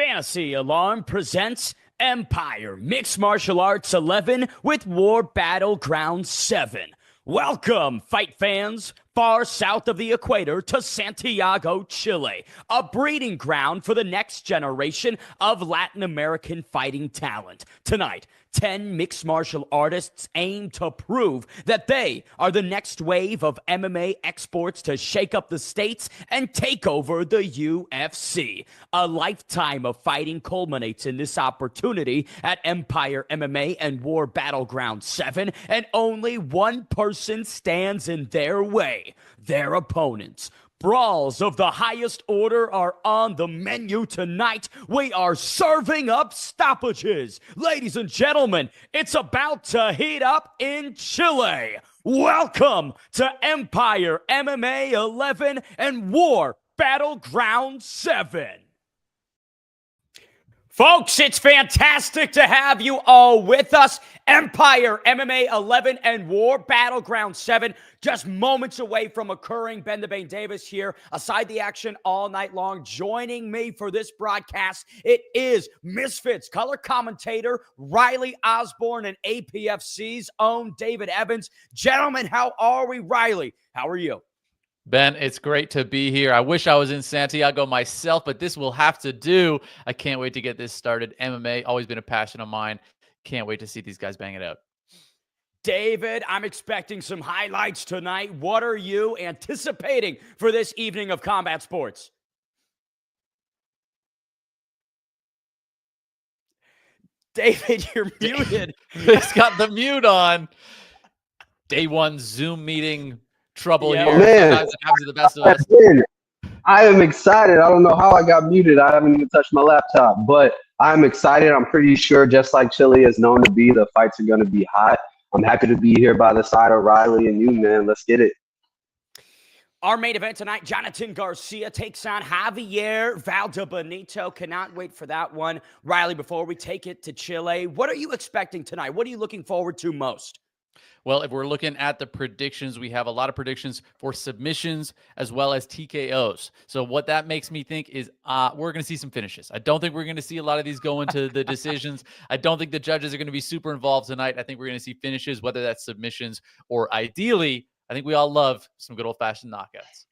Fantasy Alarm presents Empire Mixed Martial Arts 11 with War Battleground 7. Welcome, fight fans, far south of the equator to Santiago, Chile, a breeding ground for the next generation of Latin American fighting talent. Tonight, 10 mixed martial artists aim to prove that they are the next wave of MMA exports to shake up the states and take over the UFC. A lifetime of fighting culminates in this opportunity at Empire MMA and War Battleground 7, and only one person stands in their way: their opponents. Brawls of the highest order are on the menu tonight. We are serving up stoppages. Ladies and gentlemen, it's about to heat up in Chile. Welcome to Empire MMA 11 and War Battleground 7. Folks, it's fantastic to have you all with us. Empire MMA 11 and War Battleground 7, just moments away from occurring. Ben the Bane Davis here, aside the action all night long. Joining me for this broadcast, it is Misfits color commentator Riley Osborne and APFC's own David Evans. Gentlemen, how are we? Riley, how are you? Ben, it's great to be here. I wish I was in Santiago myself, but this will have to do. I can't wait to get this started. MMA, always been a passion of mine. Can't wait to see these guys bang it out. David, I'm expecting some highlights tonight. What are you anticipating for this evening of combat sports? David, you're muted. He's got the mute on. Day one Zoom meeting trouble here. Man, Sometimes it happens to the best of us. I am excited. I don't know how I got muted. I haven't even touched my laptop, but I'm excited. I'm pretty sure, just like Chile is known to be, the fights are going to be hot. I'm happy to be here by the side of Riley and you, man. Let's get it. Our main event tonight, Jonathan García takes on Javier Valdebenito. Cannot wait for that one. Riley, before we take it to Chile, what are you expecting tonight? What are you looking forward to most? Well, if we're looking at the predictions, we have a lot of predictions for submissions as well as TKOs. So what that makes me think is we're going to see some finishes. I don't think we're going to see a lot of these go into the decisions. I don't think the judges are going to be super involved tonight. I think we're going to see finishes, whether that's submissions or ideally, I think we all love some good old-fashioned knockouts.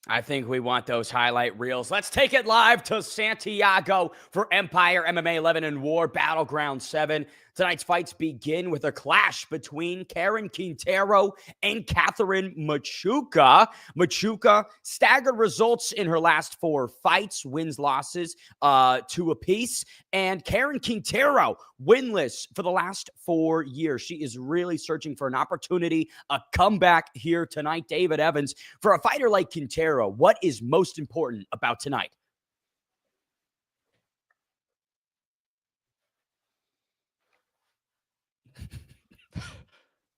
I think we want those highlight reels. Let's take it live to Santiago for Empire MMA 11 and War Battleground 7. Tonight's fights begin with a clash between Karen Quintero and Catherine Machuca. Machuca staggered results in her last 4 fights, wins, losses, 2 apiece. And Karen Quintero, winless for the last 4 years. She is really searching for an opportunity, a comeback here tonight. David Evans, for a fighter like Quintero, what is most important about tonight?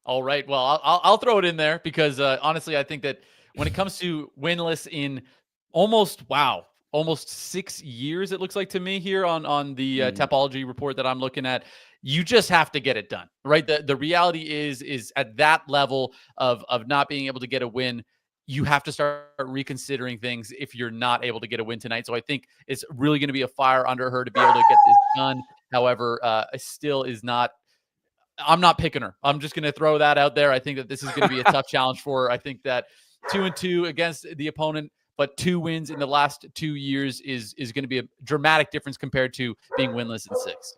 All right. Well, I'll throw it in there because honestly, I think that when it comes to winless in almost 6 years, it looks like to me here on the Tapology report that I'm looking at, you just have to get it done, right? The reality is at that level of not being able to get a win, you have to start reconsidering things if you're not able to get a win tonight. So I think it's really going to be a fire under her to be able to get this done. However, it still is not. I'm not picking her. I'm just going to throw that out there. I think that this is going to be a tough challenge for her. I think that 2-2 against the opponent, but 2 wins in the last 2 years is going to be a dramatic difference compared to being winless in 6.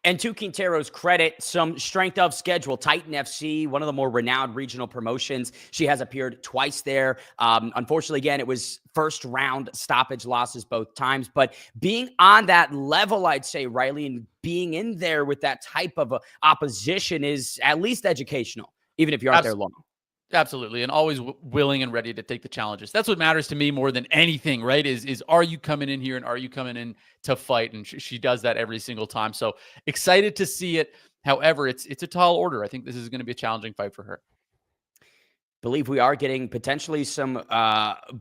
And to Quintero's credit, some strength of schedule. Titan FC, one of the more renowned regional promotions. She has appeared twice there. Unfortunately, again, it was first round stoppage losses both times. But being on that level, I'd say, Riley, and being in there with that type of opposition is at least educational, even if you aren't there long. Absolutely. And always willing and ready to take the challenges. That's what matters to me more than anything, right? Is are you coming in here and are you coming in to fight? And she does that every single time. So excited to see it. However, it's a tall order. I think this is going to be a challenging fight for her. Believe we are getting potentially some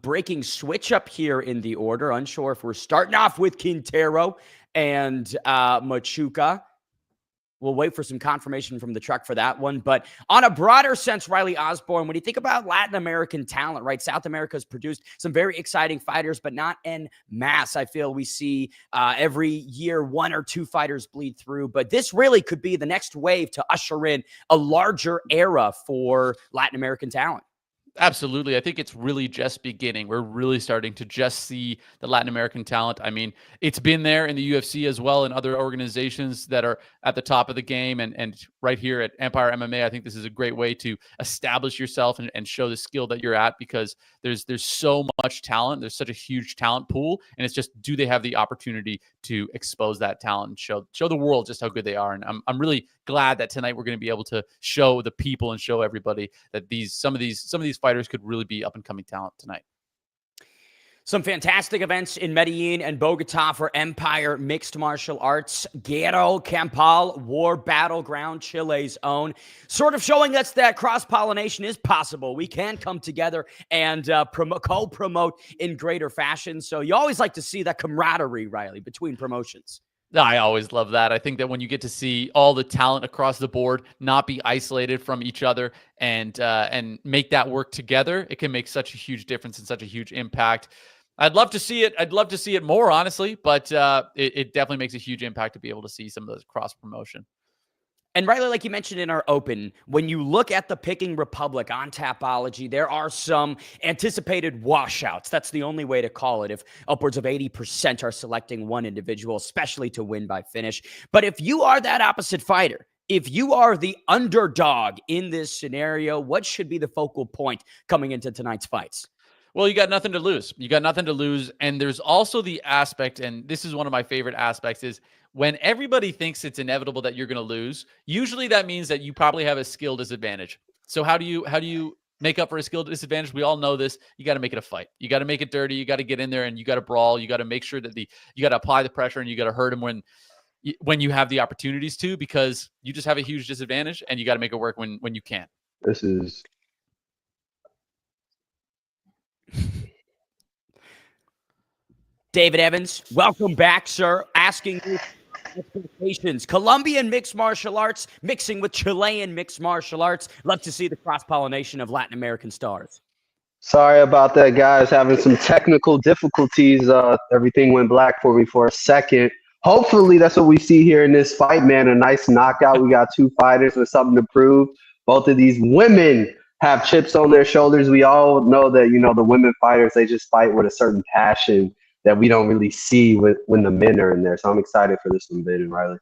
breaking switch up here in the order. Unsure if we're starting off with Quintero and Machuca. We'll wait for some confirmation from the truck for that one. But on a broader sense, Riley Osborne, when you think about Latin American talent, right? South America has produced some very exciting fighters, but not en masse. I feel we see every year 1 or 2 fighters bleed through. But this really could be the next wave to usher in a larger era for Latin American talent. Absolutely. I think it's really just beginning. We're really starting to just see the Latin American talent. I mean, it's been there in the UFC as well and other organizations that are at the top of the game. And right here at Empire MMA, I think this is a great way to establish yourself and show the skill that you're at, because there's so much talent. There's such a huge talent pool. And it's just, do they have the opportunity to expose that talent and show the world just how good they are? And I'm really glad that tonight we're going to be able to show the people and show everybody that some of these fighters could really be up and coming talent tonight. Some fantastic events in Medellin and Bogota for Empire Mixed Martial Arts. Guerra Campal, War Battleground, Chile's own. Sort of showing us that cross-pollination is possible. We can come together and co-promote in greater fashion. So you always like to see that camaraderie, Riley, between promotions. I always love that. I think that when you get to see all the talent across the board not be isolated from each other and make that work together, it can make such a huge difference and such a huge impact. I'd love to see it. I'd love to see it more, honestly, but it definitely makes a huge impact to be able to see some of those cross promotion. And Riley, like you mentioned in our open, when you look at the Picking Republic on Tapology, there are some anticipated washouts. That's the only way to call it, if upwards of 80% are selecting one individual, especially to win by finish. But if you are that opposite fighter, if you are the underdog in this scenario, what should be the focal point coming into tonight's fights? Well, you got nothing to lose. You got nothing to lose. And there's also the aspect, and this is one of my favorite aspects, is when everybody thinks it's inevitable that you're going to lose, usually that means that you probably have a skill disadvantage. So how do you make up for a skill disadvantage? We all know this. You got to make it a fight. You got to make it dirty. You got to get in there and you got to brawl. You got to make sure that you got to apply the pressure and you got to hurt him when you have the opportunities to, because you just have a huge disadvantage and you got to make it work when you can. This is David Evans, welcome back, sir. Asking you expectations. Colombian mixed martial arts mixing with Chilean mixed martial arts. Love to see the cross-pollination of Latin American stars. Sorry about that, guys. Having some technical difficulties. Everything went black for me for a second. Hopefully that's what we see here in this fight, man. A nice knockout. We got 2 fighters with something to prove. Both of these women have chips on their shoulders. We all know that, the women fighters, they just fight with a certain passion that we don't really see when the men are in there. So I'm excited for this one, Bane and Riley.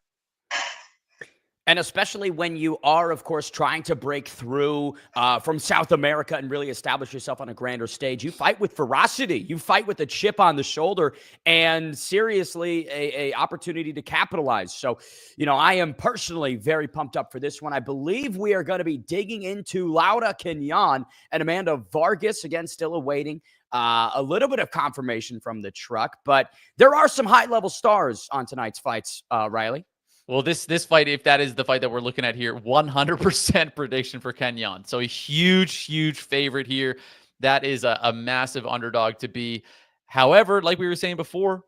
And especially when you are, of course, trying to break through from South America and really establish yourself on a grander stage. You fight with ferocity. You fight with a chip on the shoulder and seriously a opportunity to capitalize. So, I am personally very pumped up for this one. I believe we are going to be digging into Laura Cañon and Amanda Vargas, again, still awaiting a little bit of confirmation from the truck. But there are some high-level stars on tonight's fights, Riley. Well, this fight, if that is the fight that we're looking at here, 100% prediction for Cañon. So a huge favorite here. That is a massive underdog to be. However, like we were saying before,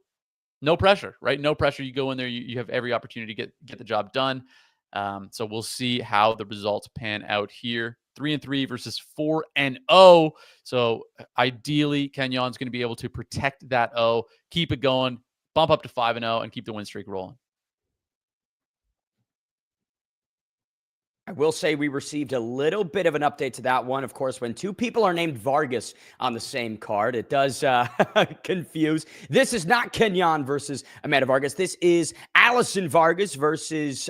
no pressure, right? No pressure. You go in there, you have every opportunity to get the job done. So we'll see how the results pan out here. 3-3 versus 4-0. So ideally, Cañon's going to be able to protect that O, keep it going, bump up to 5-0, and keep the win streak rolling. I will say we received a little bit of an update to that one. Of course, when 2 people are named Vargas on the same card, it does confuse. This is not Cañon versus Amanda Vargas. This is Alison Vargas versus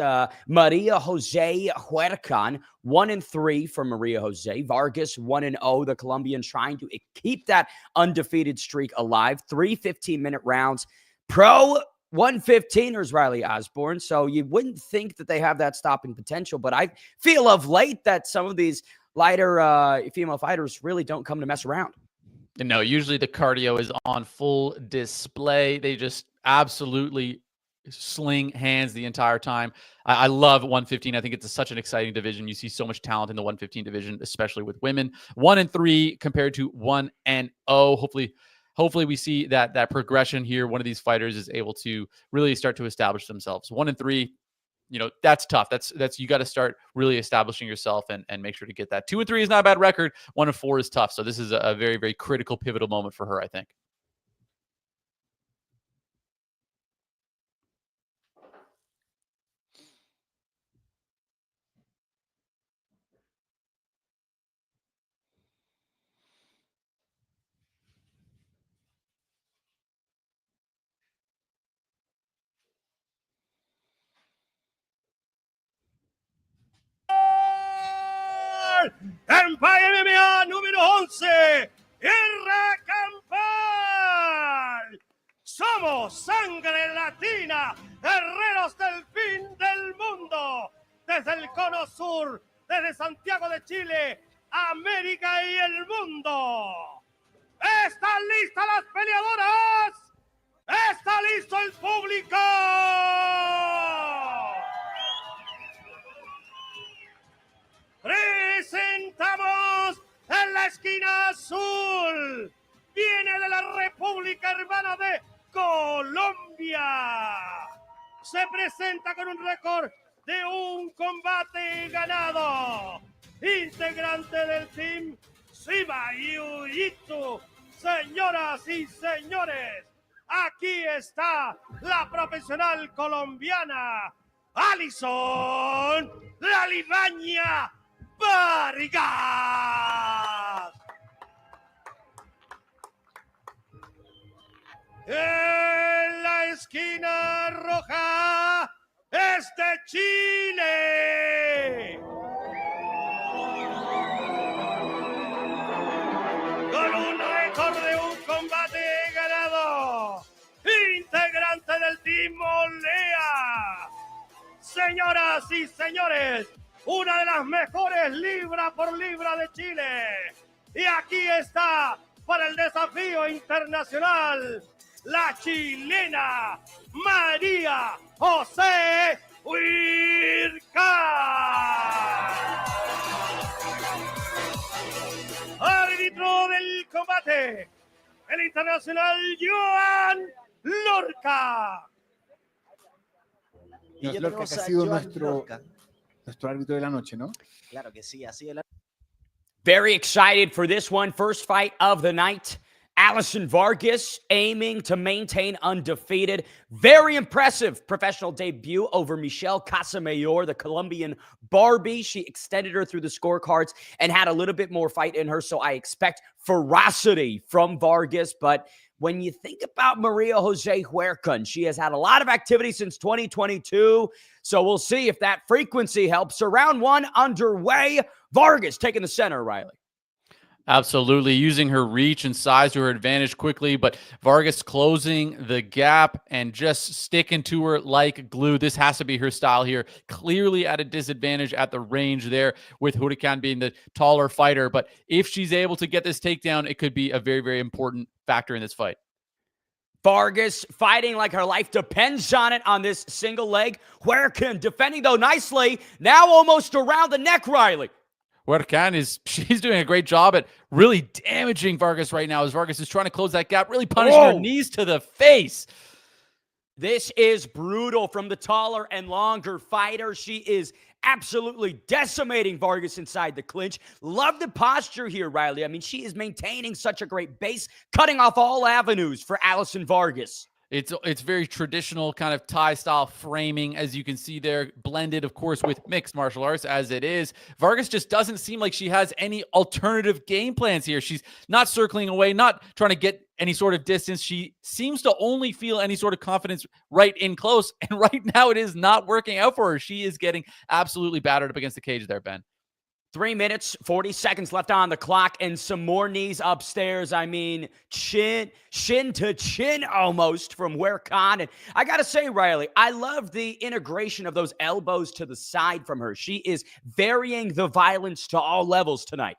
Maria Jose Huircan. 1-3 for Maria Jose. Vargas 1-0. The Colombian trying to keep that undefeated streak alive. 3 15-minute rounds. Pro 115ers, Riley Osborne. So you wouldn't think that they have that stopping potential, but I feel of late that some of these lighter female fighters really don't come to mess around. No, usually the cardio is on full display. They just absolutely sling hands the entire time. I love 115. I think it's such an exciting division. You see so much talent in the 115 division, especially with women. 1-3 compared to 1-0. Hopefully we see that progression here. One of these fighters is able to really start to establish themselves. 1-3, that's tough. That's you got to start really establishing yourself and make sure to get that. 2-3 is not a bad record. 1-4 is tough. So this is a very, very critical, pivotal moment for her, I think. Empire MMA número 11, Guerra Campal. Somos sangre latina, guerreros del fin del mundo. Desde el cono sur, desde Santiago de Chile, América y el mundo. ¿Están listas las peleadoras? ¿Está listo el público? Presentamos en la esquina azul. Viene de la República Hermana de Colombia. Se presenta con un récord de un combate ganado. Integrante del team Sima Jiu-Jitsu. Señoras y señores, aquí está la profesional colombiana Alison La Libaña Vargas. En la esquina roja es de Chile. Con un récord de un combate ganado. Integrante del Team Olea. Señoras y señores, una de las mejores libra por libra de Chile. Y aquí está para el desafío internacional la chilena María José Huircan. Árbitro del combate, el internacional Joan Lorca. Y Lorca, que ha sido nuestro árbitro de la noche, ¿no? Claro que sí, así es. Very excited for this one. First fight of the night. Alison Vargas aiming to maintain undefeated. Very impressive professional debut over Michelle Casamayor, the Colombian Barbie. She extended her through the scorecards and had a little bit more fight in her, so I expect ferocity from Vargas. But when you think about Maria Jose Huircan, she has had a lot of activity since 2022, so we'll see if that frequency helps. So round one underway. Vargas taking the center, Riley. Absolutely, using her reach and size to her advantage quickly, but Vargas closing the gap and just sticking to her like glue. This has to be her style here. Clearly at a disadvantage at the range there with Huircan being the taller fighter, but if she's able to get this takedown, it could be a very, very important factor in this fight. Vargas fighting like her life depends on it on this single leg. Huircan defending, though, nicely. Now almost around the neck, Riley. Huircan she's doing a great job at really damaging Vargas right now as Vargas is trying to close that gap, really punishing her knees to the face. This is brutal from the taller and longer fighter. She is absolutely decimating Vargas inside the clinch. Love the posture here, Riley. I mean, she is maintaining such a great base, cutting off all avenues for Alison Vargas. It's very traditional kind of Thai style framing, as you can see there, blended, of course, with mixed martial arts as it is. Vargas just doesn't seem like she has any alternative game plans here. She's not circling away, not trying to get any sort of distance. She seems to only feel any sort of confidence right in close, and right now it is not working out for her. She is getting absolutely battered up against the cage there, Ben. 3 minutes, 40 seconds left on the clock, and some more knees upstairs. I mean, shin to chin almost from Huircan. And I got to say, Riley, I love the integration of those elbows to the side from her. She is varying the violence to all levels tonight.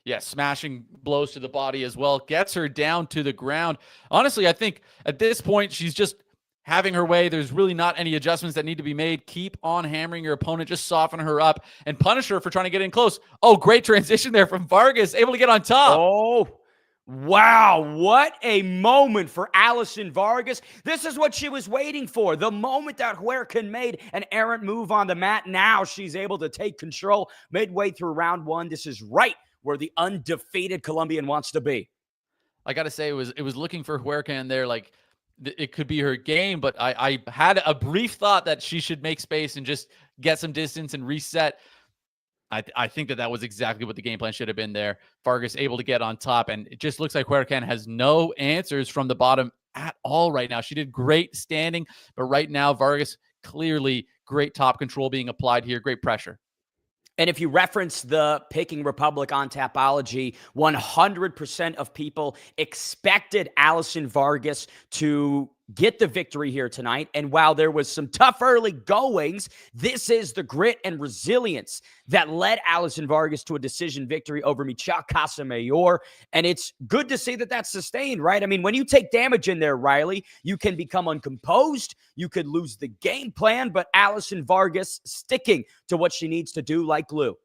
Yeah, smashing blows to the body as well. Gets her down to the ground. Honestly, I think at this point, she's just having her way. There's really not any adjustments that need to be made. Keep on hammering your opponent. Just soften her up and punish her for trying to get in close. Oh, great transition there from Vargas. Able to get on top. Oh, Wow, what a moment for Alison Vargas. This is what she was waiting for. The moment that Huircan made an errant move on the mat, now she's able to take control midway through round one. This is right where the undefeated Colombian wants to be. I got to say, it was looking for Huircan there. Like, it could be her game, but I had a brief thought that she should make space and just get some distance and reset. I think that was exactly what the game plan should have been there. Vargas able to get on top, and it just looks like Huircan has no answers from the bottom at all right now. She did great standing, but right now Vargas clearly great top control being applied here, great pressure. And if you reference the Picking Republic on Tapology, 100% of people expected Alison Vargas to get the victory here tonight. And while there was some tough early goings, this is the grit and resilience that led Alison Vargas to a decision victory over Machuca Mayor. And it's good to see that that's sustained, right? I mean, when you take damage in there, Riley, you can become uncomposed. You could lose the game plan, but Alison Vargas sticking to what she needs to do like glue.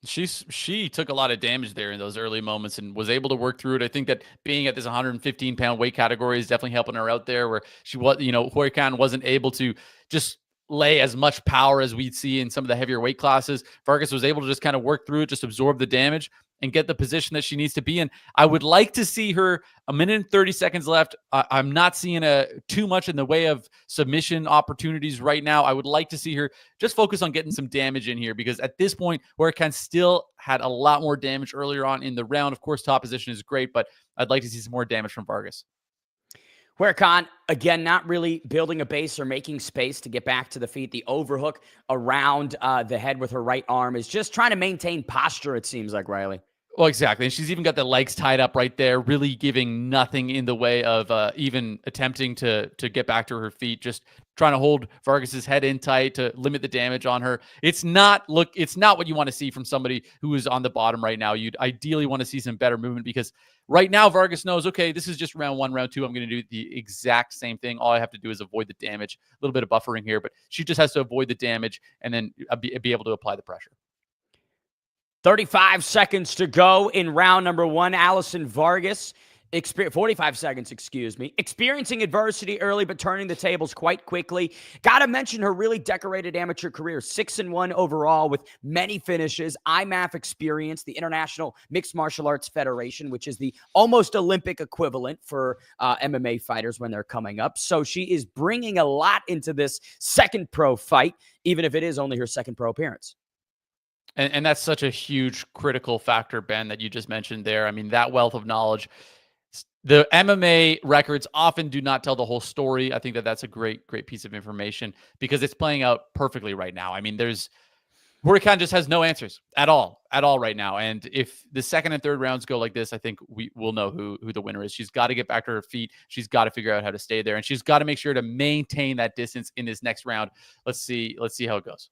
She took a lot of damage there in those early moments and was able to work through it. I think that being at this 115-pound weight category is definitely helping her out there, where she was, Huircan wasn't able to just lay as much power as we'd see in some of the heavier weight classes. Vargas was able to just kind of work through it, just absorb the damage and get the position that she needs to be in. I would like to see her a minute and 30 seconds left. I'm not seeing too much in the way of submission opportunities right now. I would like to see her just focus on getting some damage in here, because at this point, Huircan still had a lot more damage earlier on in the round. Of course, top position is great, but I'd like to see some more damage from Vargas. Huircan, again, not really building a base or making space to get back to the feet. The overhook around the head with her right arm is just trying to maintain posture, it seems like, Riley. Well, exactly. And she's even got the legs tied up right there, really giving nothing in the way of even attempting to get back to her feet, just trying to hold Vargas's head in tight to limit the damage on her. It's not what you want to see from somebody who is on the bottom right now. You'd ideally want to see some better movement, because right now Vargas knows, okay, this is just round one, round two. I'm going to do the exact same thing. All I have to do is avoid the damage. A little bit of buffering here, but she just has to avoid the damage and then be able to apply the pressure. 35 seconds to go in round number one. Alison Vargas, 45 seconds, experiencing adversity early, but turning the tables quite quickly. Got to mention her really decorated amateur career, 6-1 overall with many finishes, IMAF experience, the International Mixed Martial Arts Federation, which is the almost Olympic equivalent for MMA fighters when they're coming up. So she is bringing a lot into this second pro fight, even if it is only her second pro appearance. And that's such a huge critical factor, Ben, that you just mentioned there. I mean, that wealth of knowledge. The MMA records often do not tell the whole story. I think that that's a great piece of information, because it's playing out perfectly right now. I mean, Huircan just has no answers at all right now. And if the second and third rounds go like this, I think we will know who the winner is. She's got to get back to her feet. She's got to figure out how to stay there, and she's got to make sure to maintain that distance in this next round. Let's see how it goes.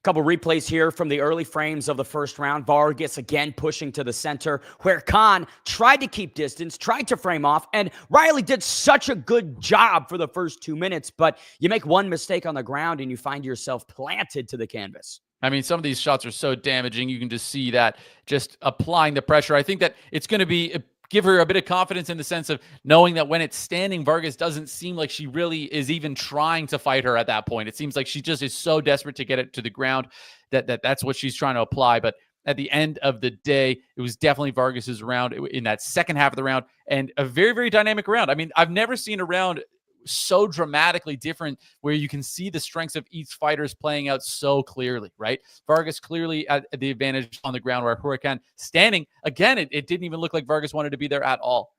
Couple replays here from the early frames of the first round. Vargas again pushing to the center, where Khan tried to keep distance, tried to frame off, and Riley did such a good job for the first 2 minutes, but you make one mistake on the ground and you find yourself planted to the canvas. I mean, some of these shots are so damaging. You can just see that, just applying the pressure. I think that it's going to give her a bit of confidence in the sense of knowing that when it's standing, Vargas doesn't seem like she really is even trying to fight her at that point. It seems like she just is so desperate to get it to the ground that's what she's trying to apply. But at the end of the day, it was definitely Vargas's round in that second half of the round, and a very, very dynamic round. I mean, I've never seen a round so dramatically different where you can see the strengths of each fighter's playing out so clearly, right? Vargas clearly at the advantage on the ground, where Huircan standing, again, it didn't even look like Vargas wanted to be there at all.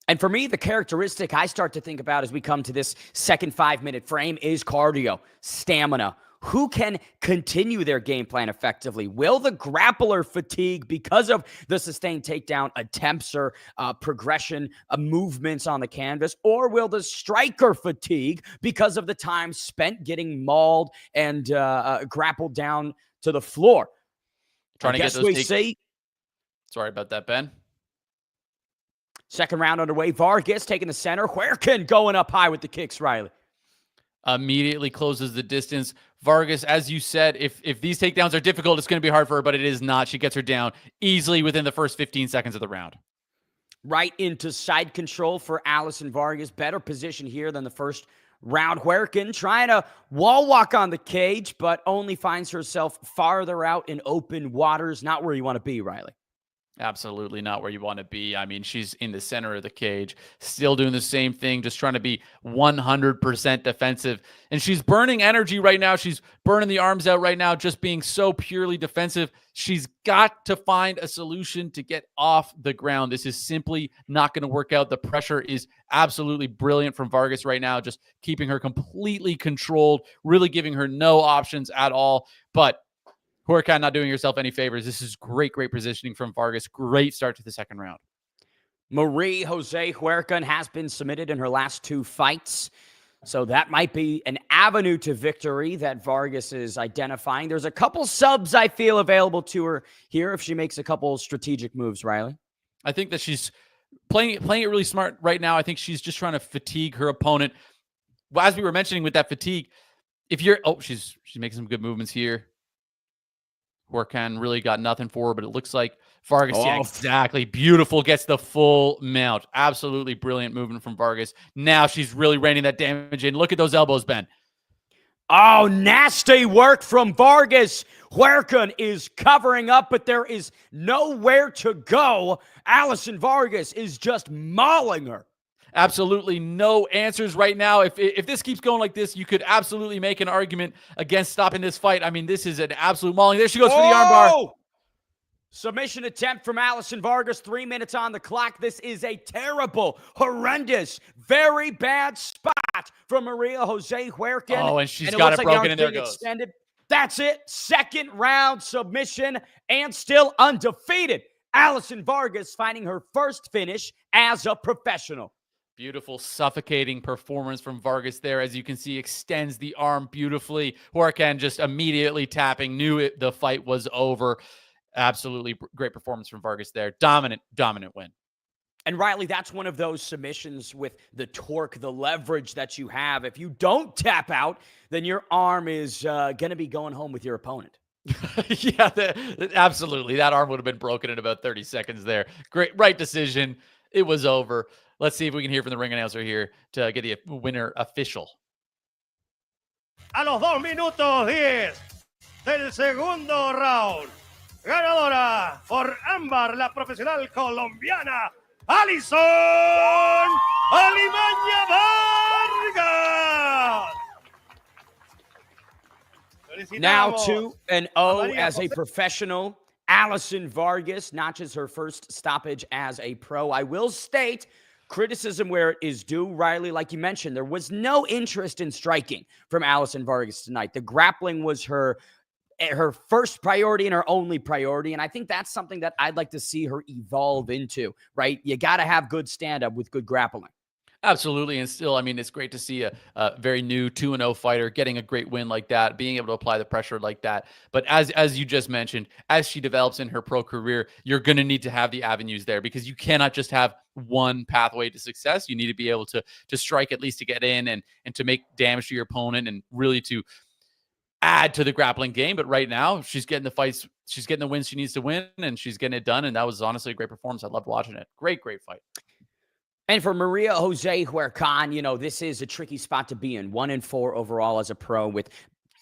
And for me, the characteristic I start to think about as we come to this second 5-minute frame is cardio, stamina. Who can continue their game plan effectively? Will the grappler fatigue because of the sustained takedown attempts or progression of movements on the canvas? Or will the striker fatigue because of the time spent getting mauled and grappled down to the floor? Trying to get those Sorry about that, Ben. Second round underway. Vargas taking the center. Huircan going up high with the kicks, Riley. Immediately closes the distance. Vargas, as you said, if these takedowns are difficult, it's going to be hard for her, but it is not. She gets her down easily within the first 15 seconds of the round. right into side control for Alison Vargas. Better position here than the first round. Huircan trying to wall walk on the cage, but only finds herself farther out in open waters. Not where you want to be, Riley. Absolutely not where you want to be. I mean, she's in the center of the cage, still doing the same thing, just trying to be 100% defensive. And she's burning energy right now. She's burning the arms out right now, just being so purely defensive. She's got to find a solution to get off the ground. This is simply not going to work out. The pressure is absolutely brilliant from Vargas right now, just keeping her completely controlled, really giving her no options at all. But Huircan not doing yourself any favors. This is great positioning from Vargas. Great start to the second round. Marie Jose Huircan has been submitted in her last 2 fights. So that might be an avenue to victory that Vargas is identifying. There's a couple subs I feel available to her here if she makes a couple strategic moves, Riley. I think that she's playing it really smart right now. I think she's just trying to fatigue her opponent. As we were mentioning with that fatigue, if you're she's making some good movements here. Huircan really got nothing for her, but it looks like Vargas, yeah, exactly. Beautiful, gets the full mount. Absolutely brilliant movement from Vargas. Now she's really reining that damage in. Look at those elbows, Ben. Oh, nasty work from Vargas. Huircan is covering up, but there is nowhere to go. Alison Vargas is just mauling her. Absolutely no answers right now. If this keeps going like this, you could absolutely make an argument against stopping this fight. I mean, this is an absolute mauling. There she goes for the armbar. Submission attempt from Alison Vargas. 3 minutes on the clock. This is a terrible, horrendous, very bad spot from Maria Jose Huircan. Oh, and she's got it broken, and there it goes. Extended. That's it. Second round submission, and still undefeated. Alison Vargas finding her first finish as a professional. Beautiful, suffocating performance from Vargas there. As you can see, extends the arm beautifully. Huircan just immediately tapping, knew the fight was over. Absolutely great performance from Vargas there. Dominant win. And Riley, that's one of those submissions with the torque, the leverage that you have. If you don't tap out, then your arm is going to be going home with your opponent. Yeah, absolutely. That arm would have been broken in about 30 seconds there. Great, right decision. It was over. Let's see if we can hear from the ring announcer here to get the winner official. A los 2 minutos 10 del segundo round, ganadora por ámbar, la profesional colombiana, Alison Alimaña Vargas. Now 2-0 as a professional. Alison Vargas notches her first stoppage as a pro. I will state criticism where it is due, Riley. Like you mentioned, there was no interest in striking from Alison Vargas tonight. The grappling was her first priority and her only priority, and I think that's something that I'd like to see her evolve into, right? You got to have good stand-up with good grappling. Absolutely. And still, I mean, it's great to see a very new 2-0 fighter getting a great win like that, being able to apply the pressure like that. But as you just mentioned, as she develops in her pro career, you're going to need to have the avenues there, because you cannot just have one pathway to success. You need to be able to strike at least to get in and to make damage to your opponent and really to add to the grappling game. But right now, she's getting the fights, she's getting the wins she needs to win, and she's getting it done. And that was honestly a great performance. I loved watching it. Great fight. And for Maria Jose Huircan, this is a tricky spot to be in. 1-4 overall as a pro with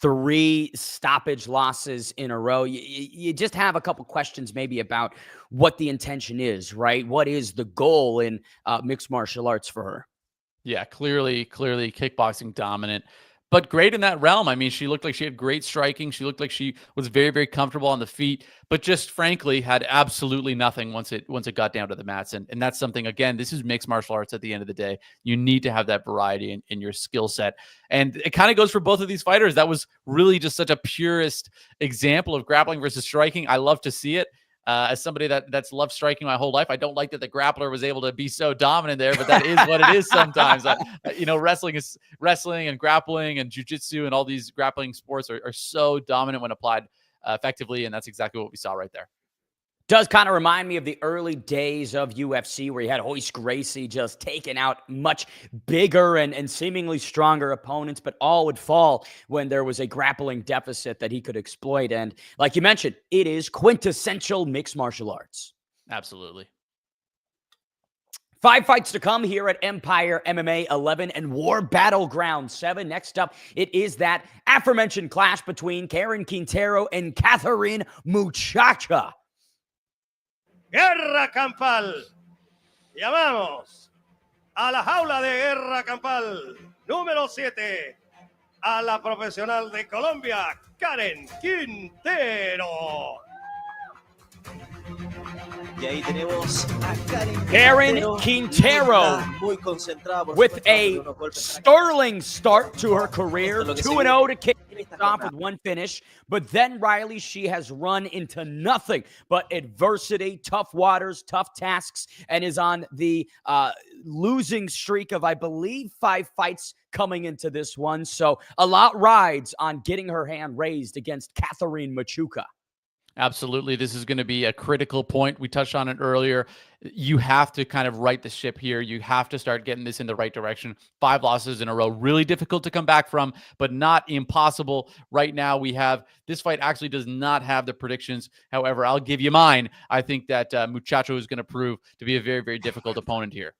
3 stoppage losses in a row. You just have a couple questions maybe about what the intention is, right? What is the goal in mixed martial arts for her? Yeah, clearly kickboxing dominant, but great in that realm. I mean, she looked like she had great striking. She looked like she was very comfortable on the feet, but just frankly had absolutely nothing once it got down to the mats. And that's something, again, this is mixed martial arts at the end of the day. You need to have that variety in your skill set. And it kind of goes for both of these fighters. That was really just such a purest example of grappling versus striking. I love to see it. As somebody that's loved striking my whole life, I don't like that the grappler was able to be so dominant there, but that is what it is sometimes. Wrestling and grappling and jiu-jitsu and all these grappling sports are so dominant when applied effectively, and that's exactly what we saw right there. Does kind of remind me of the early days of UFC where you had Royce Gracie just taking out much bigger and seemingly stronger opponents, but all would fall when there was a grappling deficit that he could exploit. And like you mentioned, it is quintessential mixed martial arts. Absolutely. 5 fights to come here at Empire MMA 11 and War Battleground 7. Next up, it is that aforementioned clash between Karen Quintero and Catherine Machuca. Guerra Campal. Llamamos a la jaula de Guerra Campal, número 7, a la profesional de Colombia, Karen Quintero. Y ahí tenemos a Karen Quintero with a sterling start to her career, 2-0 to kick it off with one finish. But then, Riley, she has run into nothing but adversity, tough waters, tough tasks, and is on the losing streak of, I believe, 5 fights coming into this one. So a lot rides on getting her hand raised against Catherine Machuca. Absolutely. This is going to be a critical point. We touched on it earlier. You have to kind of right the ship here. You have to start getting this in the right direction. 5 losses in a row. Really difficult to come back from, but not impossible. Right now, we have this fight actually does not have the predictions. However, I'll give you mine. I think that Machuca is going to prove to be a very, very difficult opponent here.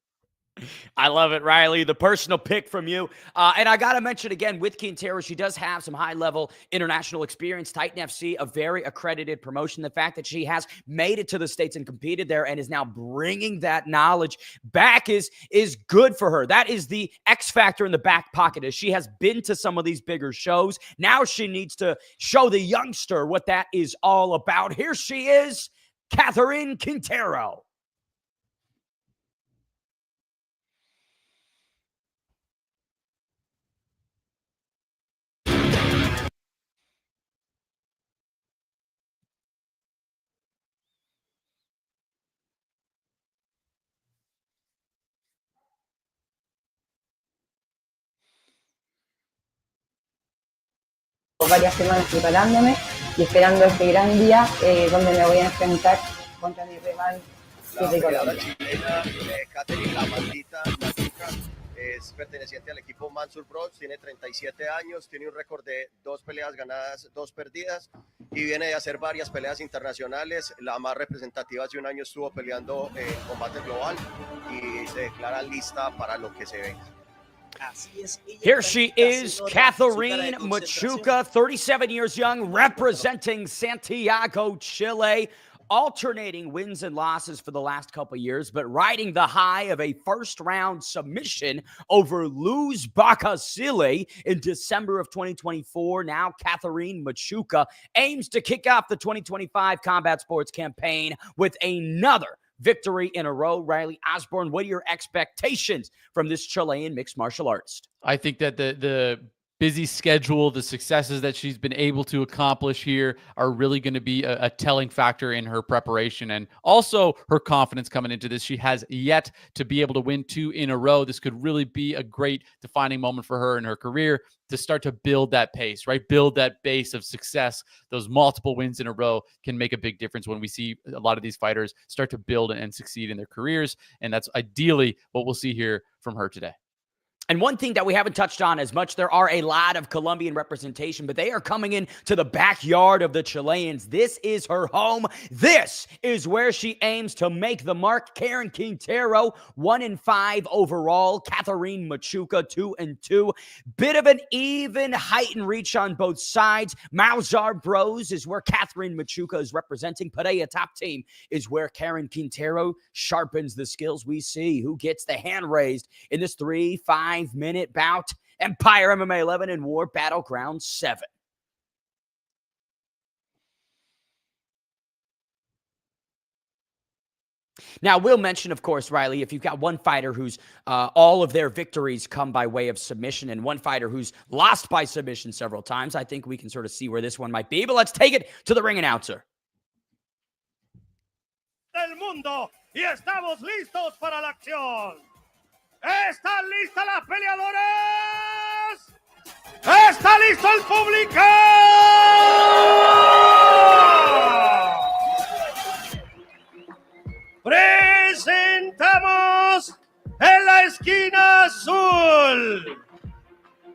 I love it, Riley. The personal pick from you. And I got to mention again, with Quintero, she does have some high-level international experience. Titan FC, a very accredited promotion. The fact that she has made it to the States and competed there and is now bringing that knowledge back is good for her. That is the X factor in the back pocket, as she has been to some of these bigger shows. Now she needs to show the youngster what that is all about. Here she is, Catherine Quintero. Varias semanas preparándome y esperando este gran día donde me voy a enfrentar contra mi rival que es de Colombia. Chilena, Catherine la maldita Machuca, es perteneciente al equipo Mansur Bros, tiene 37 años, tiene un récord de 2 peleas ganadas, 2 perdidas y viene de hacer varias peleas internacionales. La más representativa hace un año estuvo peleando en combate global y se declara lista para lo que se venga. Here she is, Catherine Machuca, 37 years young, representing Santiago, Chile, alternating wins and losses for the last couple years, but riding the high of a first-round submission over Luz Bakasile in December of 2024. Now, Catherine Machuca aims to kick off the 2025 Combat Sports campaign with another victory in a row. Riley Osborne, what are your expectations from this Chilean mixed martial artist? I think that the busy schedule, the successes that she's been able to accomplish here are really going to be a telling factor in her preparation and also her confidence coming into this. She has yet to be able to win 2 in a row. This could really be a great defining moment for her in her career to start to build that pace, right? Build that base of success. Those multiple wins in a row can make a big difference when we see a lot of these fighters start to build and succeed in their careers. And that's ideally what we'll see here from her today. And one thing that we haven't touched on as much, there are a lot of Colombian representation, but they are coming in to the backyard of the Chileans. This is her home. This is where she aims to make the mark. Karen Quintero, 1-5 overall. Catherine Machuca, 2-2. Bit of an even height and reach on both sides. Mauzar Bros is where Catherine Machuca is representing. Pareja Top Team is where Karen Quintero sharpens the skills. We see who gets the hand raised in this 3-5-minute bout. Empire MMA 11 and War Battleground 7. Now, we'll mention, of course, Riley, if you've got one fighter who's all of their victories come by way of submission and one fighter who's lost by submission several times, I think we can sort of see where this one might be. But let's take it to the ring announcer. Del mundo, y estamos listos para la acción. ¿Están listas las peleadoras? ¡Está listo el público! Presentamos en la esquina azul.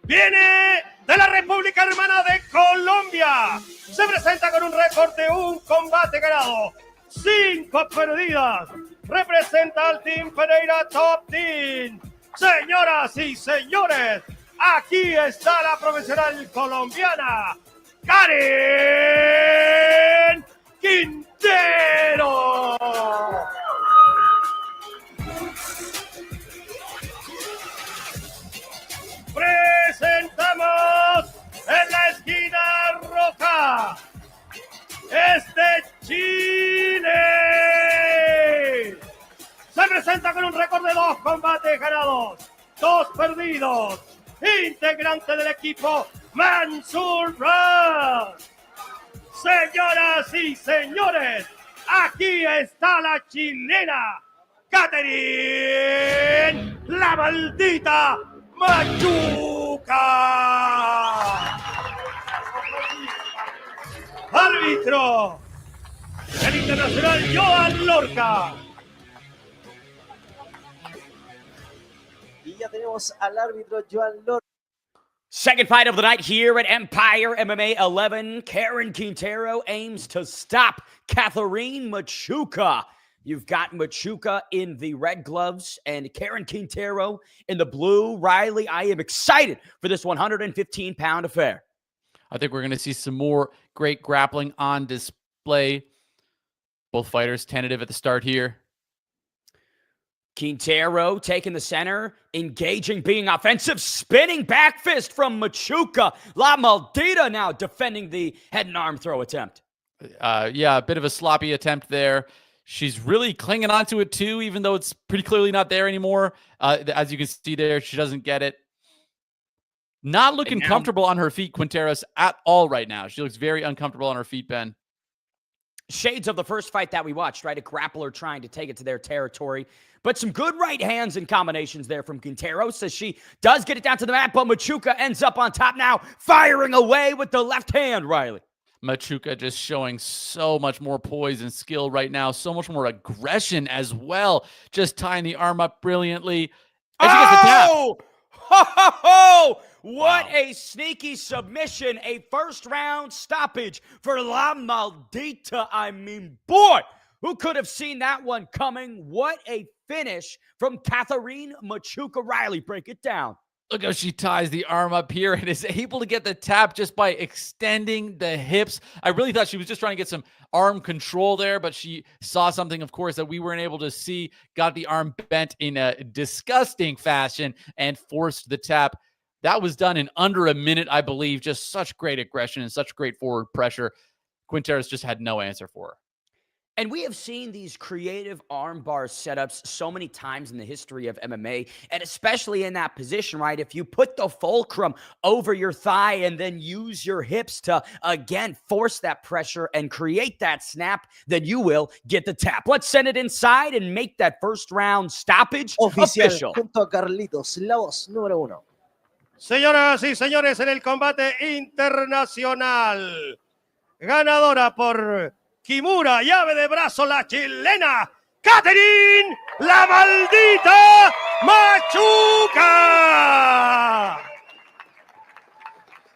Viene de la República Hermana de Colombia. Se presenta con un récord de 1 combate ganado, 5 perdidas. representa al Team Pereira Top Team. Señoras y señores, aquí está la profesional colombiana, Karen Quintero. Presentamos en la esquina roja, Chile. Se presenta con un récord de 2 combates ganados, 2 perdidos. Integrante del equipo Mansur Bros. Señoras y señores, aquí está la chilena, Catherine, la maldita Machuca. Árbitro, el internacional Joan Lorca. Y ya tenemos al árbitro Joan Lorca. Second fight of the night here at Empire MMA 11. Karen Quintero aims to stop Catherine Machuca. You've got Machuca in the red gloves and Karen Quintero in the blue. Riley, I am excited for this 115-pound affair. I think we're going to see some more great grappling on display. Both fighters tentative at the start here. Quintero taking the center, engaging, being offensive, spinning back fist from Machuca. La Maldita now defending the head and arm throw attempt. Yeah, a bit of a sloppy attempt there. She's really clinging onto it too, even though it's pretty clearly not there anymore. As you can see there, she doesn't get it. Not looking comfortable on her feet, Quinteros, at all right now. She looks very uncomfortable on her feet, Ben. Shades of the first fight that we watched, right? A grappler trying to take it to their territory. But some good right hands and combinations there from Quintero. Says she does get it down to the mat, but Machuca ends up on top now, firing away with the left hand, Riley. Machuca just showing so much more poise and skill right now. So much more aggression as well. Just tying the arm up brilliantly. And she gets the tap. Ho, ho, ho! What a sneaky submission. A first-round stoppage for La Maldita. I mean, boy, who could have seen that one coming? What a finish from Catherine Machuca. Riley, break it down. Look how she ties the arm up here and is able to get the tap just by extending the hips. I really thought she was just trying to get some arm control there, but she saw something, of course, that we weren't able to see, got the arm bent in a disgusting fashion and forced the tap. That was done in under a minute, I believe. Just such great aggression and such great forward pressure. Quinteros just had no answer for her. And we have seen these creative armbar setups so many times in the history of MMA, and especially in that position, right? If you put the fulcrum over your thigh and then use your hips to, again, force that pressure and create that snap, then you will get the tap. Let's send it inside and make that first round stoppage official. Junto a Carlitos, la voz número 1. Señoras y señores, en el combate internacional, ganadora por Kimura, llave de brazo, la chilena, Catherine, la maldita Machuca.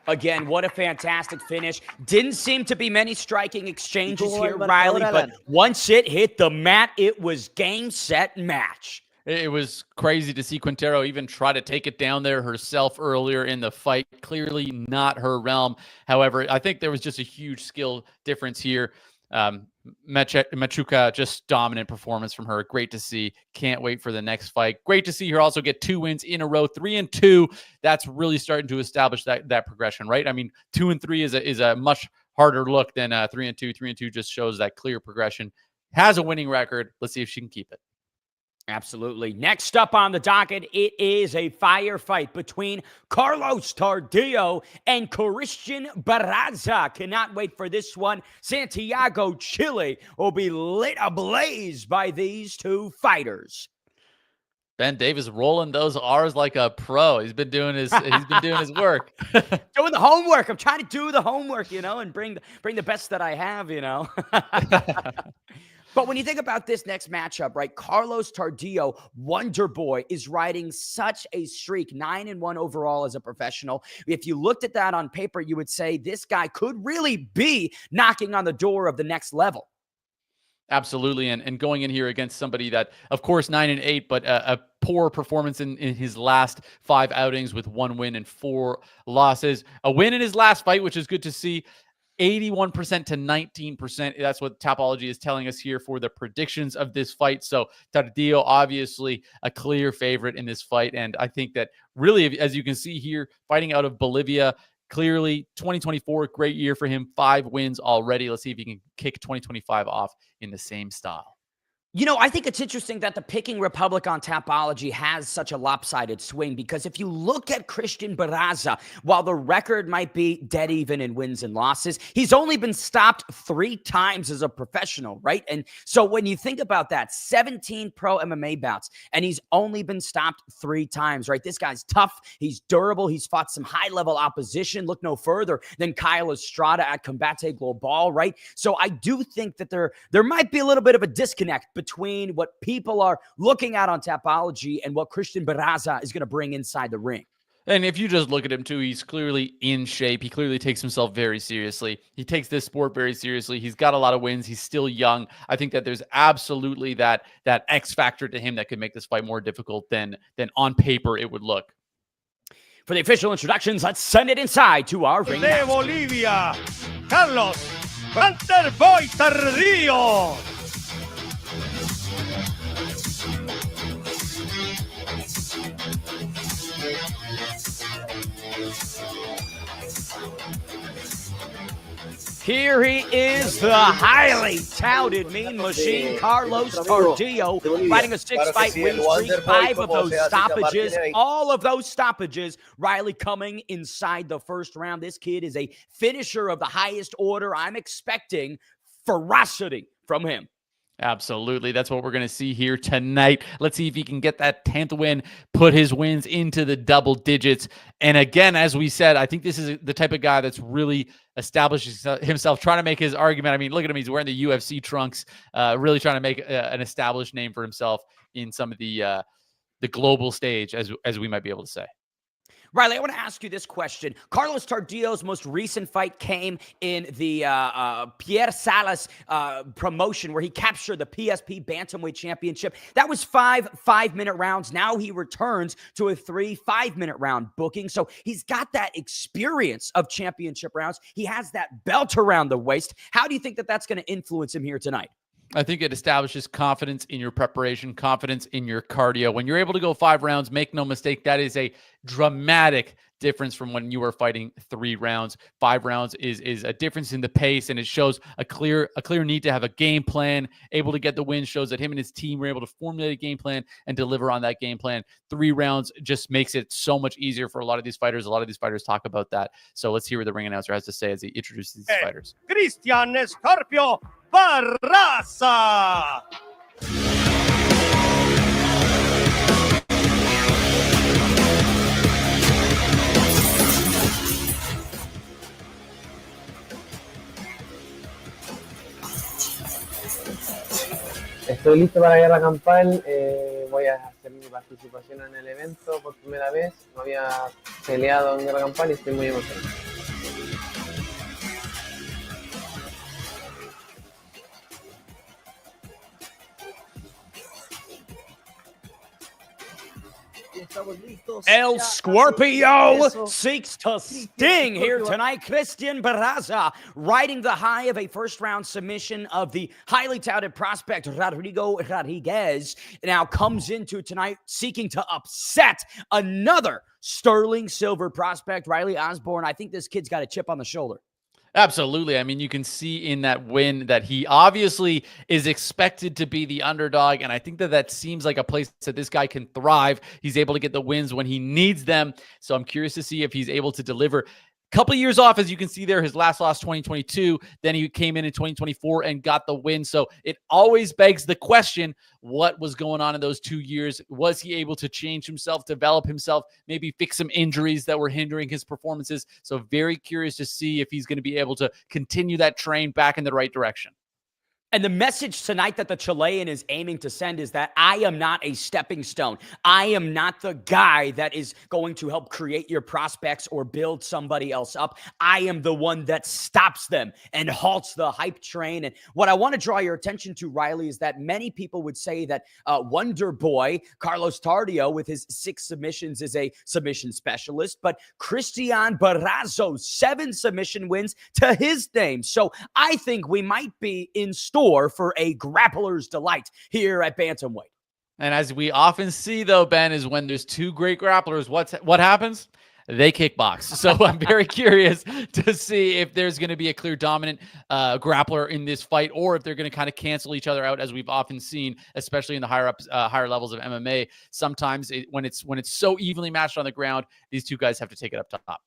Again, what a fantastic finish. Didn't seem to be many striking exchanges here, Riley, but once it hit the mat, it was game, set, match. It was crazy to see Quintero even try to take it down there herself earlier in the fight. Clearly not her realm. However, I think there was just a huge skill difference here. Machuca, just dominant performance from her. Great to see. Can't wait for the next fight. Great to see her also get 2 wins in a row, 3-2. That's really starting to establish that progression, right? I mean, 2-3 is a much harder look than 3-2. 3-2 just shows that clear progression. Has a winning record. Let's see if she can keep it. Absolutely. Next up on the docket, it is a firefight between Carlos Tardio and Christian Barraza. Cannot wait for this one. Santiago, Chile will be lit ablaze by these two fighters. Ben Davis rolling those R's like a pro. He's been doing his work. Doing the homework. I'm trying to do the homework, and bring the best that I have, But when you think about this next matchup, right, Carlos Tardio, Wonder Boy, is riding such a streak, 9-1 overall as a professional. If you looked at that on paper, you would say this guy could really be knocking on the door of the next level. Absolutely. And going in here against somebody that, of course, 9-8, but a poor performance in his last 5 outings with 1 win and 4 losses. A win in his last fight, which is good to see. 81% to 19%. That's what Tapology is telling us here for the predictions of this fight. So Tardio, obviously a clear favorite in this fight. And I think that really, as you can see here, fighting out of Bolivia, clearly 2024, great year for him. 5 wins already. Let's see if he can kick 2025 off in the same style. You know, I think it's interesting that the Picking Republic on Tapology has such a lopsided swing, because if you look at Christian Barraza, while the record might be dead even in wins and losses, he's only been stopped 3 times as a professional, right? And so when you think about that, 17 pro MMA bouts, and he's only been stopped 3 times, right? This guy's tough. He's durable. He's fought some high-level opposition. Look no further than Kyle Estrada at Combate Global, right? So I do think that there might be a little bit of a disconnect between what people are looking at on Tapology and what Christian Barraza is going to bring inside the ring. And if you just look at him too, he's clearly in shape. He clearly takes himself very seriously. He takes this sport very seriously. He's got a lot of wins. He's still young. I think that there's absolutely that X factor to him that could make this fight more difficult than on paper it would look. For the official introductions, let's send it inside to our ring. De Bolivia, Carlos Hunter Boy Tardio. Here he is, the highly touted Mean Machine, Carlos Tardio, fighting a 6-fight win streak, 5 of those stoppages, all of those stoppages, Riley, coming inside the first round. This kid is a finisher of the highest order. I'm expecting ferocity from him. Absolutely. That's what we're going to see here tonight. Let's see if he can get that 10th win, put his wins into the double digits. And again, as we said, I think this is the type of guy that's really established himself, trying to make his argument. I mean, look at him. He's wearing the UFC trunks, really trying to make an established name for himself in some of the global stage, as we might be able to say. Riley, I want to ask you this question. Carlos Tardio's most recent fight came in the Pierre Salas promotion, where he captured the PSP Bantamweight Championship. That was 5 5-minute rounds. Now he returns to a 3 5-minute round booking. So he's got that experience of championship rounds. He has that belt around the waist. How do you think that that's going to influence him here tonight? I think it establishes confidence in your preparation, confidence in your cardio. When you're able to go 5 rounds, make no mistake, that is a dramatic difference from when you are fighting 3 rounds. 5 rounds is a difference in the pace, and it shows a clear need to have a game plan. Able to get the win shows that him and his team were able to formulate a game plan and deliver on that game plan. 3 rounds just makes it so much easier for a lot of these fighters. A lot of these fighters talk about that. So let's hear what the ring announcer has to say as he introduces these fighters. Cristian Scorpio Barraza. Estoy listo para Guerra Campal. Voy a hacer mi participación en el evento por primera vez. No había peleado en Guerra Campal y estoy muy emocionado. El Scorpio seeks to sting here tonight. Christian Barraza riding the high of a first-round submission of the highly touted prospect Rodrigo Rodriguez. Now comes into tonight seeking to upset another sterling silver prospect, Riley Osborne. I think this kid's got a chip on the shoulder. Absolutely. I mean, you can see in that win that he obviously is expected to be the underdog, and I think that seems like a place that this guy can thrive. He's able to get the wins when he needs them, so I'm curious to see if he's able to deliver. Couple of years off, as you can see there, his last loss 2022. Then he came in 2024 and got the win. So it always begs the question, what was going on in those 2 years? Was he able to change himself, develop himself, maybe fix some injuries that were hindering his performances? So very curious to see if he's going to be able to continue that train back in the right direction. And the message tonight that the Chilean is aiming to send is that I am not a stepping stone. I am not the guy that is going to help create your prospects or build somebody else up. I am the one that stops them and halts the hype train. And what I want to draw your attention to, Riley, is that many people would say that Wonder Boy, Carlos Tardio, with his 6 submissions, is a submission specialist. But Cristian Barraza's 7 submission wins to his name. So I think we might be in store for a grappler's delight here at bantamweight. And as we often see, though, Ben, is when there's 2 great grapplers, what happens? They kickbox. So I'm very curious to see if there's going to be a clear dominant grappler in this fight, or if they're going to kind of cancel each other out, as we've often seen, especially in the higher levels of MMA. Sometimes when it's so evenly matched on the ground, these 2 guys have to take it up top.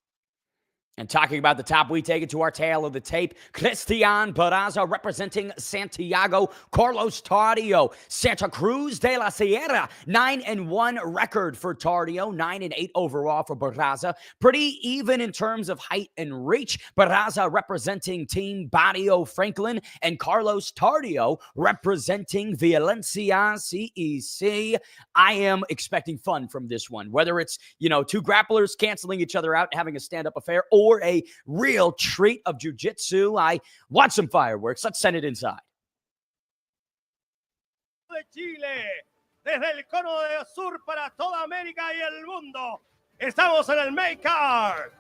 And talking about the top, we take it to our tail of the tape. Cristian Barraza representing Santiago. Carlos Tardio, Santa Cruz de la Sierra. 9-1 record for Tardio. 9-8 overall for Barraza. Pretty even in terms of height and reach. Barraza representing Team Barrio Franklin. And Carlos Tardio representing Valencia CEC. I am expecting fun from this one. Whether it's, 2 grapplers canceling each other out, having a stand-up affair, or a real treat of jiu-jitsu. I want some fireworks. Let's send it inside. De Chile, desde el cono de sur para toda América y el mundo. Estamos en el main card.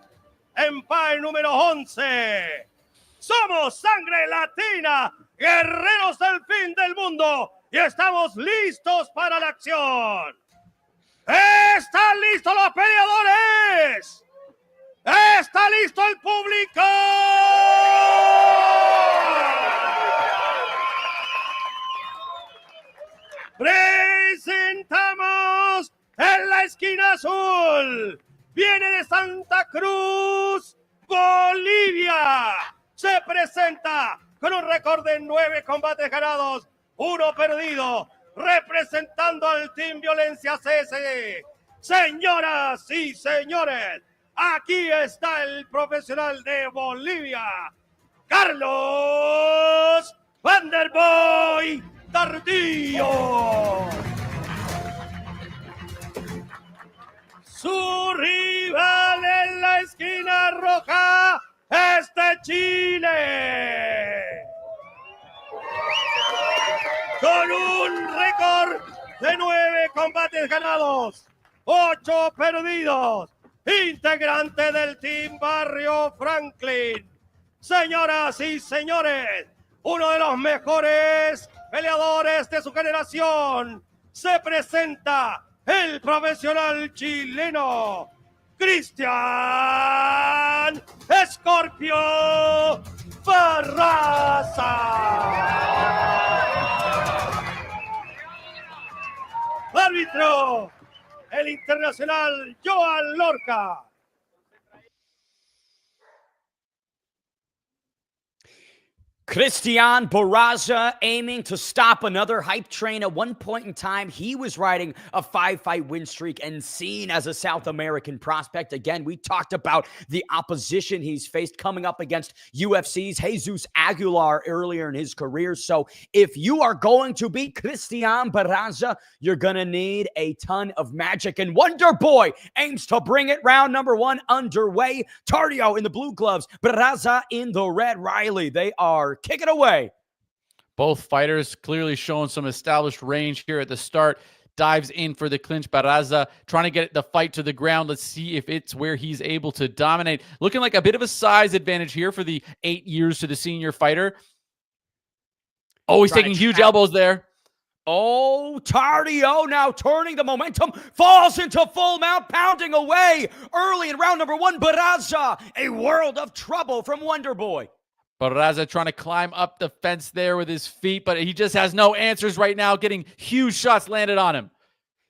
Empire número 11. Somos sangre latina, guerreros del fin del mundo. Y estamos listos para la acción. ¿Están listos los peleadores? ¡Está listo el público! Presentamos en la esquina azul. Viene de Santa Cruz, Bolivia. Se presenta con un récord de 9 combates ganados, 1 perdido, representando al Team Violencia CS. Señoras y señores, aquí está el profesional de Bolivia, Carlos Vanderboy Tardio. Su rival en la esquina roja es de Chile, con un récord de 9 combates ganados, 8 perdidos. Integrante del Team Barrio Franklin. Señoras y señores, uno de los mejores peleadores de su generación. Se presenta el profesional chileno, Cristian Escorpio Barraza. Árbitro, el internacional Joan Lorca. Cristian Barraza aiming to stop another hype train. At one point in time, he was riding a 5-fight win streak and seen as a South American prospect. Again, we talked about the opposition he's faced coming up against UFC's Jesus Aguilar earlier in his career. So if you are going to beat Cristian Barraza, you're going to need a ton of magic. And Wonder Boy aims to bring it. Round number 1 underway. Tardio in the blue gloves, Barraza in the red. Riley, they are kick it away. Both fighters clearly showing some established range here at the start. Dives in for the clinch. Barraza trying to get the fight to the ground. Let's see if it's where he's able to dominate. Looking like a bit of a size advantage here for the 8 years to the senior fighter. Oh, he's taking huge elbows there. Oh, Tardio now turning the momentum, falls into full mount, pounding away early in round number 1. Barraza, a world of trouble from Wonder Boy. Barraza trying to climb up the fence there with his feet, but he just has no answers right now, getting huge shots landed on him.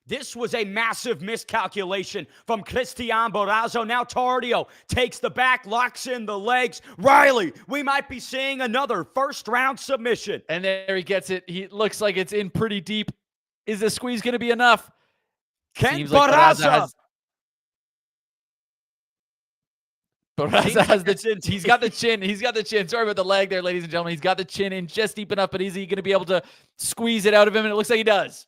This was a massive miscalculation from Cristian Barraza. Now Tardio takes the back, locks in the legs. Riley, we might be seeing another first-round submission. And there he gets it. He looks like it's in pretty deep. Is the squeeze going to be enough? Can Barraza... Barraza has the chin. He's got the chin. He's got the chin. Sorry about the leg there, ladies and gentlemen. He's got the chin in just deep enough, but is he going to be able to squeeze it out of him? And it looks like he does.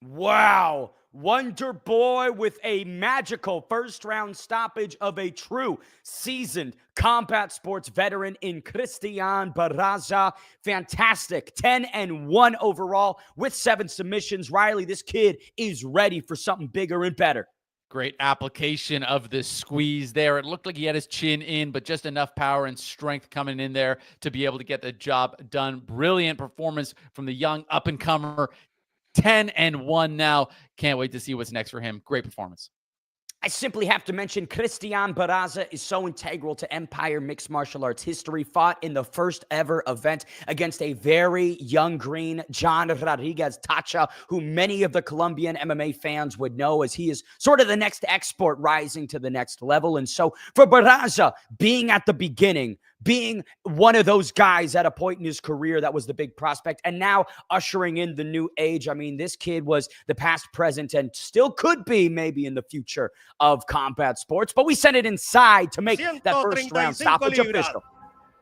Wow. Wonder Boy with a magical first-round stoppage of a true seasoned combat sports veteran in Cristian Barraza. Fantastic. 10-1 overall with 7 submissions. Riley, this kid is ready for something bigger and better. Great application of the squeeze there. It looked like he had his chin in, but just enough power and strength coming in there to be able to get the job done. Brilliant performance from the young up-and-comer. 10-1 now. Can't wait to see what's next for him. Great performance. I simply have to mention Cristian Barraza is so integral to Empire mixed martial arts history. Fought in the first ever event against a very young green John Rodriguez Tacha, who many of the Colombian MMA fans would know as he is sort of the next export rising to the next level. And so for Barraza, being at the beginning, being one of those guys at a point in his career that was the big prospect, and now ushering in the new age. I mean, this kid was the past, present, and still could be maybe in the future of combat sports. But we sent it inside to make that first round stoppage official.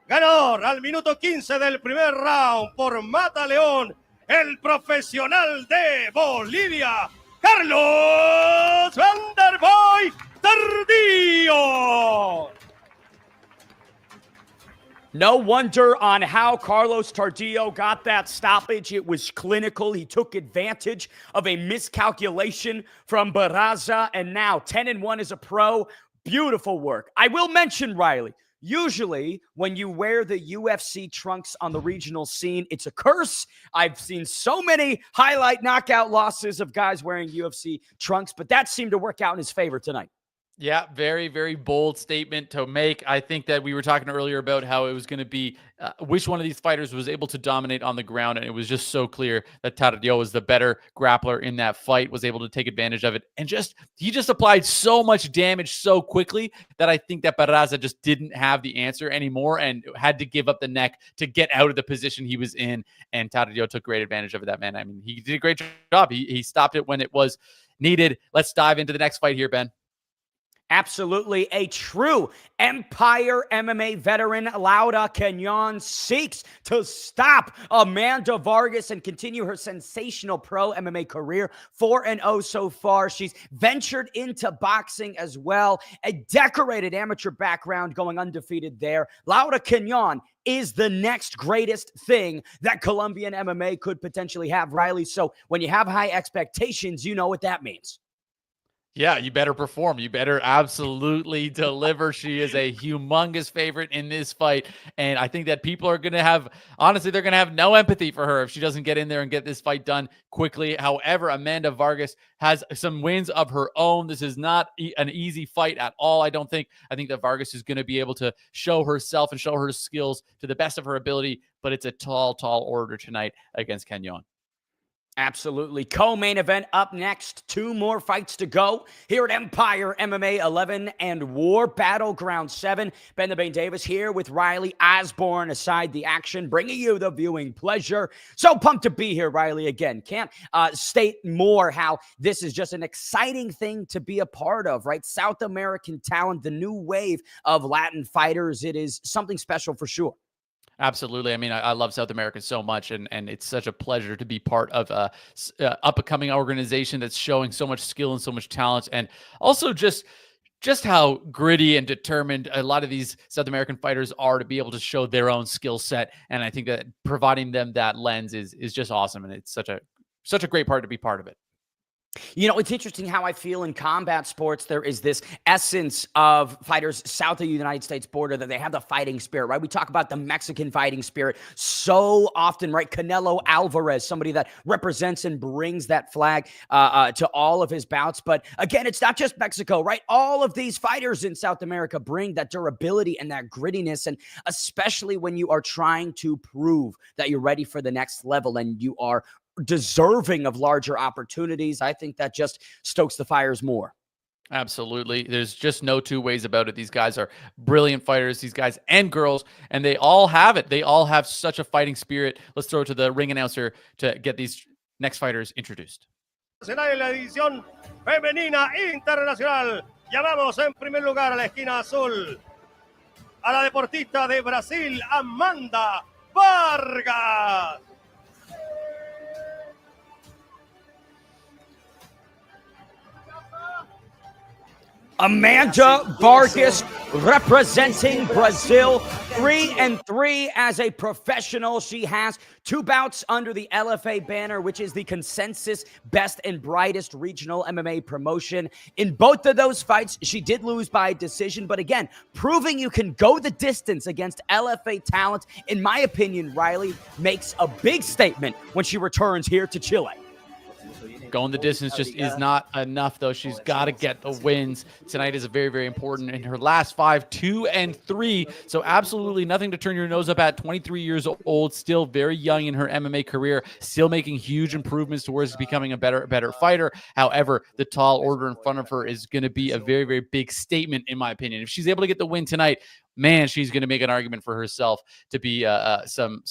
Ganador al minuto 15 del primer round por Mata León, el profesional de Bolivia, Carlos Vanderboy Tardio. No wonder on how Carlos Tardio got that stoppage. It was clinical. He took advantage of a miscalculation from Barraza, and now 10-1 as a pro. Beautiful work. I will mention, Riley, usually when you wear the UFC trunks on the regional scene, it's a curse. I've seen so many highlight knockout losses of guys wearing UFC trunks, but that seemed to work out in his favor tonight. Yeah, very, very bold statement to make. I think that we were talking earlier about how it was going to be which one of these fighters was able to dominate on the ground, and it was just so clear that Tardio was the better grappler in that fight, was able to take advantage of it, and he just applied so much damage so quickly that I think that Barraza just didn't have the answer anymore and had to give up the neck to get out of the position he was in, and Tardio took great advantage of that, man. I mean, he did a great job. He stopped it when it was needed. Let's dive into the next fight here, Ben. Absolutely. A true Empire MMA veteran, Laura Cañon, seeks to stop Amanda Vargas and continue her sensational pro MMA career. 4-0 so far. She's ventured into boxing as well. A decorated amateur background, going undefeated there. Laura Cañon is the next greatest thing that Colombian MMA could potentially have, Riley. So when you have high expectations, you know what that means. Yeah, you better perform. You better absolutely deliver. She is a humongous favorite in this fight. And I think that people are going to have, honestly, they're going to have no empathy for her if she doesn't get in there and get this fight done quickly. However, Amanda Vargas has some wins of her own. This is not an easy fight at all, I don't think. I think that Vargas is going to be able to show herself and show her skills to the best of her ability. But it's a tall, tall order tonight against Cañon. Absolutely. Co-main event up next. 2 more fights to go here at Empire MMA 11 and War Battleground 7. Ben the Bane Davis here with Riley Osborne aside the action, bringing you the viewing pleasure. So pumped to be here, Riley. Again, can't state more how this is just an exciting thing to be a part of, right? South American talent, the new wave of Latin fighters. It is something special for sure. Absolutely. I mean, I love South America so much, and it's such a pleasure to be part of a up-and-coming organization that's showing so much skill and so much talent, and also just how gritty and determined a lot of these South American fighters are to be able to show their own skill set. And I think that providing them that lens is just awesome, and it's such a great part to be part of it. You know, it's interesting how I feel in combat sports. There is this essence of fighters south of the United States border that they have the fighting spirit, right? We talk about the Mexican fighting spirit so often, right? Canelo Alvarez, somebody that represents and brings that flag to all of his bouts. But again, it's not just Mexico, right? All of these fighters in South America bring that durability and that grittiness, and especially when you are trying to prove that you're ready for the next level and you are deserving of larger opportunities. I think that just stokes the fires more. Absolutely. There's just no two ways about it. These guys are brilliant fighters, these guys and girls, and they all have it. They all have such a fighting spirit. Let's throw it to the ring announcer to get these next fighters introduced. Será en la edición femenina internacional. Llamamos en primer lugar a la esquina azul a la deportista de Brasil, Amanda Vargas. Amanda Vargas representing Brazil, 3-3 as a professional. She has 2 bouts under the LFA banner, which is the consensus best and brightest regional MMA promotion. In both of those fights, she did lose by decision, but again, proving you can go the distance against LFA talent, in my opinion, Riley makes a big statement when she returns here to Chile. Going the distance just is not enough, though. She's got to get the wins. Tonight is very, very important. In her last 5, 2-3. So absolutely nothing to turn your nose up at. 23 years old, still very young in her MMA career, still making huge improvements towards becoming a better fighter. However, the tall order in front of her is going to be a very, very big statement, in my opinion. If she's able to get the win tonight, man, she's going to make an argument for herself to be something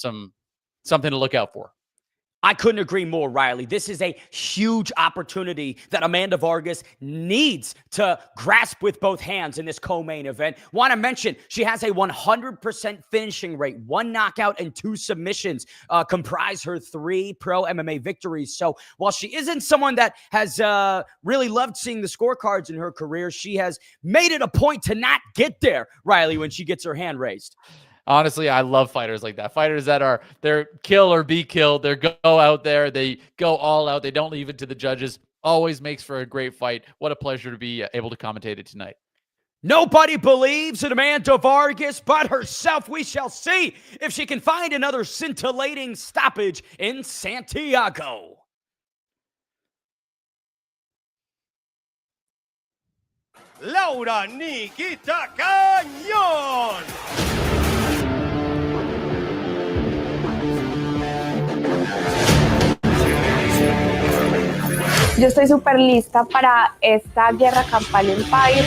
to look out for. I couldn't agree more, Riley. This is a huge opportunity that Amanda Vargas needs to grasp with both hands in this co-main event. Want to mention, she has a 100% finishing rate. 1 knockout and 2 submissions comprise her 3 pro MMA victories. So while she isn't someone that has really loved seeing the scorecards in her career, she has made it a point to not get there, Riley, when she gets her hand raised. Honestly, I love fighters like that. Fighters that they're kill or be killed. They go out there. They go all out. They don't leave it to the judges. Always makes for a great fight. What a pleasure to be able to commentate it tonight. Nobody believes in Amanda Vargas but herself. We shall see if she can find another scintillating stoppage in Santiago. Laura Nikita Cañon. Yo estoy súper lista para esta Guerra Campal Empire.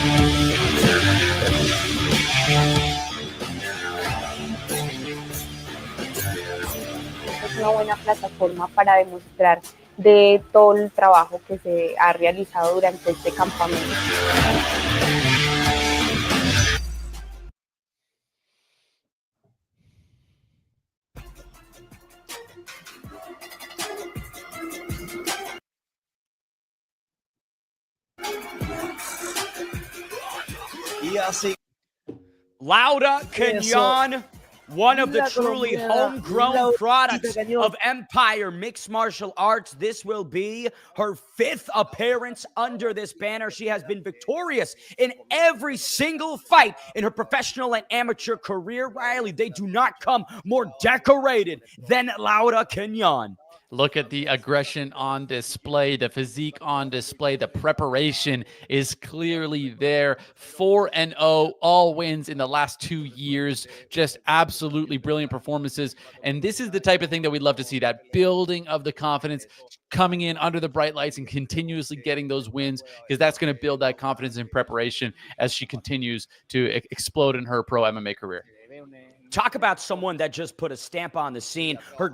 Es una buena plataforma para demostrar de todo el trabajo que se ha realizado durante este campamento. Laura Cañon, one of the truly homegrown products of Empire Mixed Martial Arts. This will be her 5th appearance under this banner. She has been victorious in every single fight in her professional and amateur career. Riley, they do not come more decorated than Laura Cañon. Look at the aggression on display, the physique on display. The preparation is clearly there. 4-0, all wins in the last 2 years. Just absolutely brilliant performances. And this is the type of thing that we'd love to see, that building of the confidence, coming in under the bright lights and continuously getting those wins, because that's going to build that confidence in preparation as she continues to explode in her pro MMA career. Talk about someone that just put a stamp on the scene. Her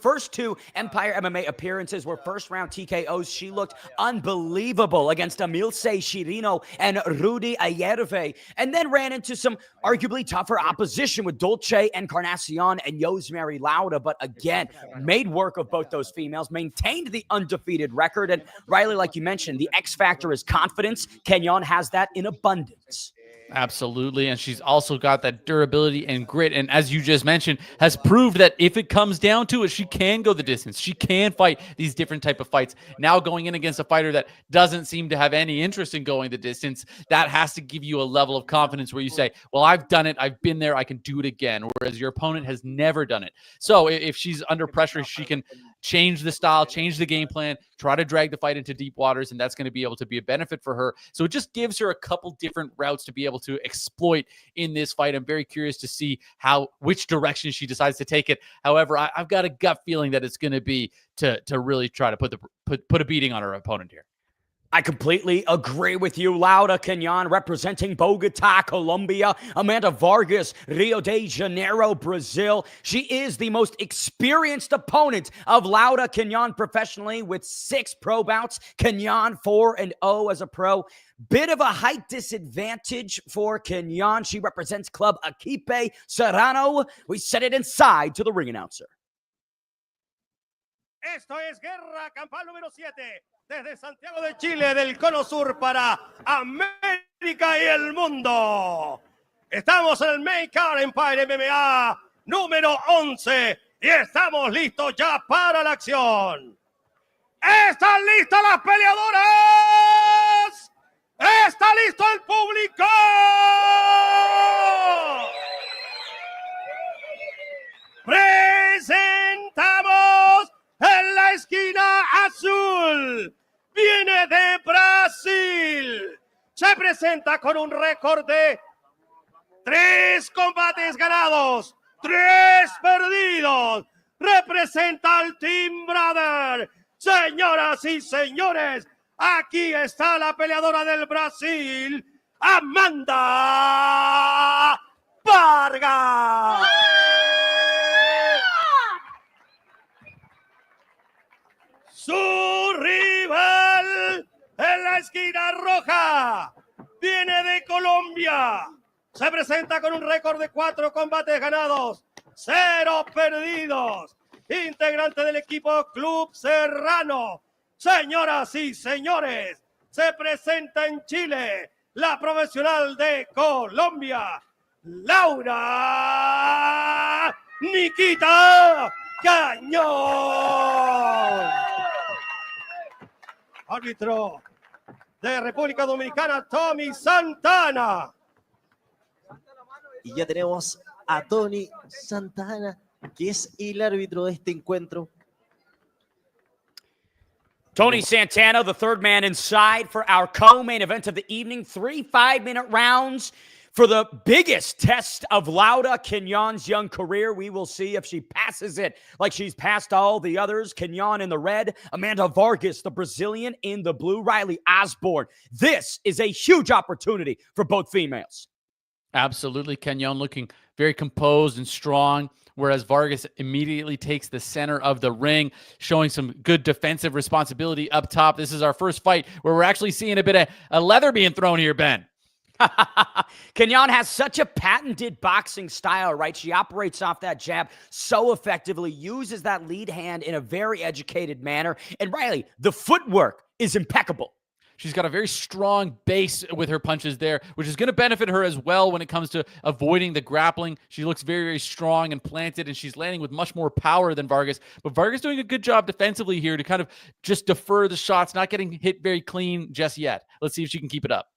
first 2 Empire MMA appearances were first-round TKOs. She looked unbelievable against Emilce Chirino and Rudy Ayerve, and then ran into some arguably tougher opposition with Dolce Encarnacion and Yosemary Lauda, but again, made work of both those females, maintained the undefeated record, and Riley, like you mentioned, the X factor is confidence. Cañon has that in abundance. Absolutely. And she's also got that durability and grit. And as you just mentioned, has proved that if it comes down to it, she can go the distance. She can fight these different type of fights. Now going in against a fighter that doesn't seem to have any interest in going the distance, that has to give you a level of confidence where you say, well, I've done it. I've been there. I can do it again. Whereas your opponent has never done it. So if she's under pressure, she can change the style, change the game plan, try to drag the fight into deep waters, and that's going to be able to be a benefit for her. So it just gives her a couple different routes to be able to exploit in this fight. I'm very curious to see which direction she decides to take it. However, I've got a gut feeling that it's going to be to really try to put a beating on her opponent here. I completely agree with you. Laura Cañon representing Bogota, Colombia. Amanda Vargas, Rio de Janeiro, Brazil. She is the most experienced opponent of Laura Cañon professionally with 6 pro bouts. Cañon 4-0 as a pro. Bit of a height disadvantage for Cañon. She represents Club Equipe Serrano. We set it inside to the ring announcer. Esto es Guerra Campal número 7. Desde Santiago de Chile, del Cono Sur para América y el mundo. Estamos en el Main Card Empire MMA número 11 y estamos listos ya para la acción. ¿Están listas las peleadoras? ¡Está listo el público! Presentamos en la esquina azul. Viene de Brasil. Se presenta con un récord de 3 combates ganados, 3 perdidos. Representa al Team Brother. Señoras y señores, aquí está la peleadora del Brasil, Amanda Vargas. Su rival en la esquina roja viene de Colombia. Se presenta con un récord de 4 combates ganados, 0 perdidos. Integrante del equipo Club Serrano. Señoras y señores, se presenta en Chile la profesional de Colombia, Laura Nikita Cañon. Árbitro de República Dominicana, Tommy Santana. Y ya tenemos a Tony Santana, que es el árbitro de este encuentro. Tony Santana, the third man inside for our co-main event of the evening. 3 5-minute rounds for the biggest test of Laura Cañon's young career. We will see if she passes it like she's passed all the others. Cañon in the red, Amanda Vargas, the Brazilian, in the blue, Riley Osborne. This is a huge opportunity for both females. Absolutely. Cañon looking very composed and strong, whereas Vargas immediately takes the center of the ring, showing some good defensive responsibility up top. This is our first fight where we're actually seeing a bit of a leather being thrown here, Ben. Cañon has such a patented boxing style, right? She operates off that jab so effectively, uses that lead hand in a very educated manner. And Riley, the footwork is impeccable. She's got a very strong base with her punches there, which is going to benefit her as well when it comes to avoiding the grappling. She looks very, very strong and planted, and she's landing with much more power than Vargas. But Vargas doing a good job defensively here to kind of just defer the shots, not getting hit very clean just yet. Let's see if she can keep it up.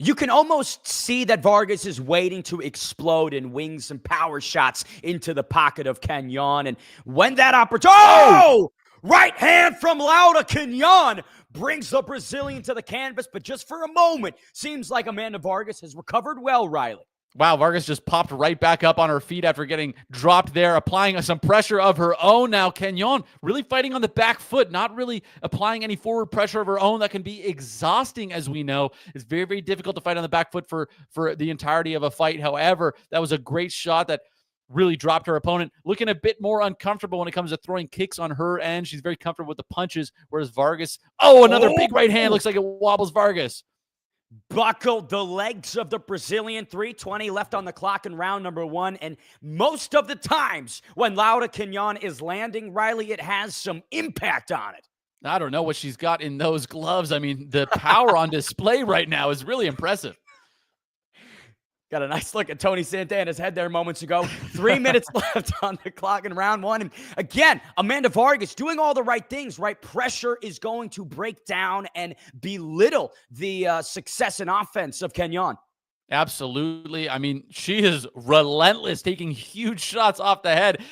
You can almost see that Vargas is waiting to explode and wing some power shots into the pocket of Cañon. And when that opportunity... Oh! Right hand from Laura Cañon brings the Brazilian to the canvas, but just for a moment, seems like Amanda Vargas has recovered well, Riley. Wow, Vargas just popped right back up on her feet after getting dropped there, applying some pressure of her own. Now, Cañon really fighting on the back foot, not really applying any forward pressure of her own. That can be exhausting, as we know. It's very, very difficult to fight on the back foot for the entirety of a fight. However, that was a great shot that really dropped her opponent. Looking a bit more uncomfortable when it comes to throwing kicks on her end. She's very comfortable with the punches, whereas Vargas, another big right hand. Looks like it wobbles Vargas. Buckled the legs of the Brazilian. 3:20 left on the clock in round number 1. And most of the times when Laura Cañon is landing, Riley, it has some impact on it. I don't know what she's got in those gloves. I mean, the power on display right now is really impressive. Got a nice look at Tony Santana's head there moments ago. 3 minutes left on the clock in round 1. And again, Amanda Vargas doing all the right things, right? Pressure is going to break down and belittle the success and offense of Cañon. Absolutely. I mean, she is relentless, taking huge shots off the head,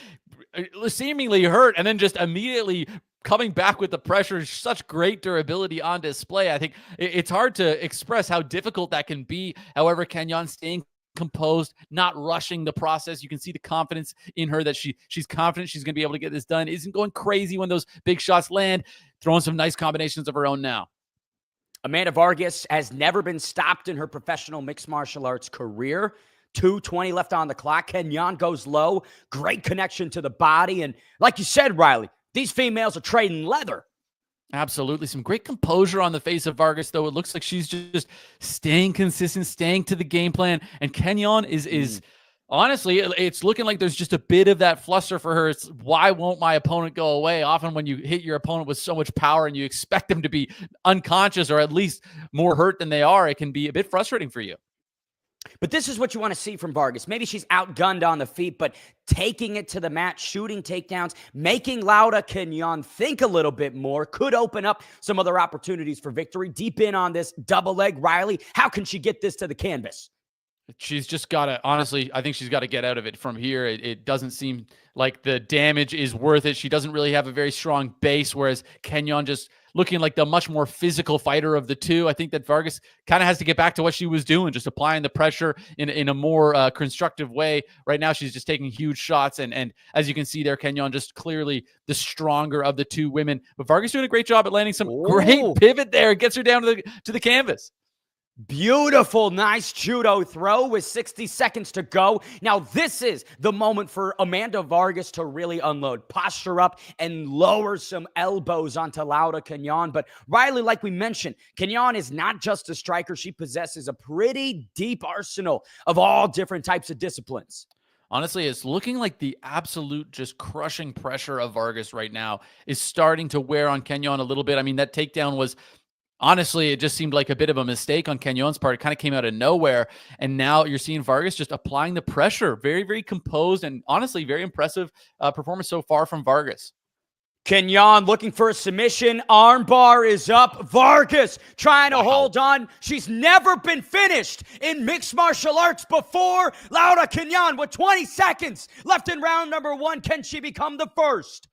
seemingly hurt, and then just immediately coming back with the pressure. Such great durability on display. I think it's hard to express how difficult that can be. However, Cañon staying composed, not rushing the process. You can see the confidence in her that she's confident she's going to be able to get this done. Isn't going crazy when those big shots land, throwing some nice combinations of her own now. Amanda Vargas has never been stopped in her professional mixed martial arts career. 2:20 left on the clock. Cañon goes low. Great connection to the body. And like you said, Riley, these females are trading leather. Absolutely. Some great composure on the face of Vargas, though. It looks like she's just staying consistent, staying to the game plan. And Cañon is honestly, it's looking like there's just a bit of that fluster for her. It's why won't my opponent go away? Often when you hit your opponent with so much power and you expect them to be unconscious or at least more hurt than they are, it can be a bit frustrating for you. But this is what you want to see from Vargas. Maybe she's outgunned on the feet, but taking it to the mat, shooting takedowns, making Laura Cañon think a little bit more could open up some other opportunities for victory. Deep in on this double leg, Riley, how can she get this to the canvas? She's just got to, honestly, I think she's got to get out of it from here. It doesn't seem like the damage is worth it. She doesn't really have a very strong base, whereas Cañon just looking like the much more physical fighter of the two. I think that Vargas kind of has to get back to what she was doing, just applying the pressure in a more constructive way. Right now, she's just taking huge shots. And as you can see there, Cañon just clearly the stronger of the two women. But Vargas doing a great job at landing some great pivot there. Gets her down to the canvas. Beautiful, nice judo throw with 60 seconds to go. Now, this is the moment for Amanda Vargas to really unload. Posture up and lower some elbows onto Laura Cañon. But Riley, like we mentioned, Cañon is not just a striker. She possesses a pretty deep arsenal of all different types of disciplines. Honestly, it's looking like the absolute just crushing pressure of Vargas right now is starting to wear on Cañon a little bit. I mean, that takedown was... honestly, it just seemed like a bit of a mistake on Cañon's part. It kind of came out of nowhere. And now you're seeing Vargas just applying the pressure. Very, very composed and honestly, very impressive performance so far from Vargas. Cañon looking for a submission. Armbar is up. Vargas trying to hold on. She's never been finished in mixed martial arts before. Laura Cañon with 20 seconds left in round number 1. Can she become the first?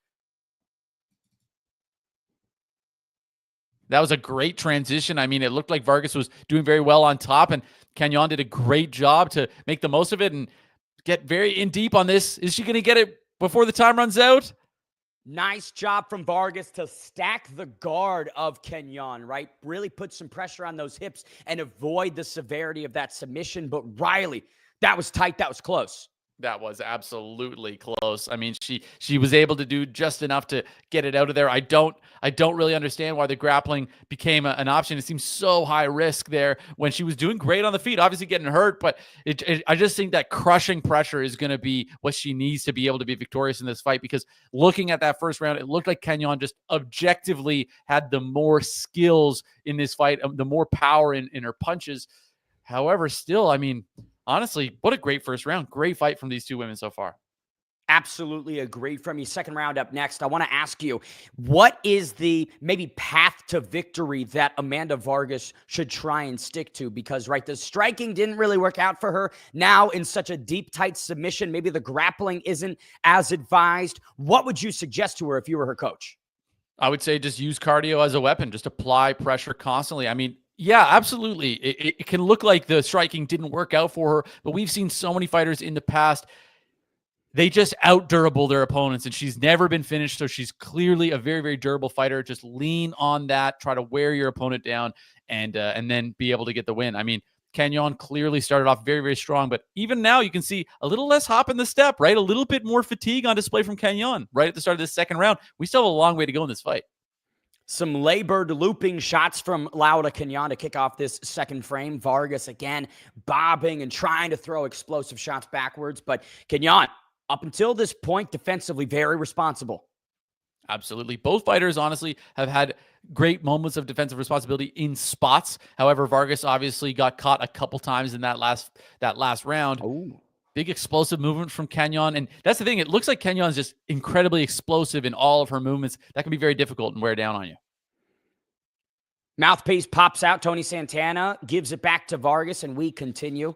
That was a great transition. I mean, it looked like Vargas was doing very well on top, and Cañon did a great job to make the most of it and get very in deep on this. Is she going to get it before the time runs out? Nice job from Vargas to stack the guard of Cañon, right? Really put some pressure on those hips and avoid the severity of that submission. But Riley, that was tight. That was close. That was absolutely close. I mean, she was able to do just enough to get it out of there. I don't really understand why the grappling became an option. It seems so high risk there when she was doing great on the feet, obviously getting hurt, but I just think that crushing pressure is going to be what she needs to be able to be victorious in this fight, because looking at that first round, it looked like Cañon just objectively had the more skills in this fight, the more power in her punches. However, still, I mean, honestly, what a great first round. Great fight from these two women so far. Absolutely agree from you. Second round up next. I want to ask you, what is the maybe path to victory that Amanda Vargas should try and stick to? Because, right, the striking didn't really work out for her. Now in such a deep, tight submission, maybe the grappling isn't as advised. What would you suggest to her if you were her coach? I would say just use cardio as a weapon. Just apply pressure constantly. I mean, yeah, absolutely. It can look like the striking didn't work out for her, but we've seen so many fighters in the past, they just out-durable their opponents, and she's never been finished, so she's clearly a very, very durable fighter. Just lean on that, try to wear your opponent down, and then be able to get the win. I mean, Cañon clearly started off very, very strong, but even now you can see a little less hop in the step, right? A little bit more fatigue on display from Cañon right at the start of this second round. We still have a long way to go in this fight. Some labored looping shots from Laura Cañon to kick off this second frame. Vargas again bobbing and trying to throw explosive shots backwards. But Cañon, up until this point, defensively very responsible. Absolutely. Both fighters, honestly, have had great moments of defensive responsibility in spots. However, Vargas obviously got caught a couple times in that last round. Oh. Big explosive movement from Cañon. And that's the thing. It looks like Cañon is just incredibly explosive in all of her movements. That can be very difficult and wear down on you. Mouthpiece pops out. Tony Santana gives it back to Vargas, and we continue.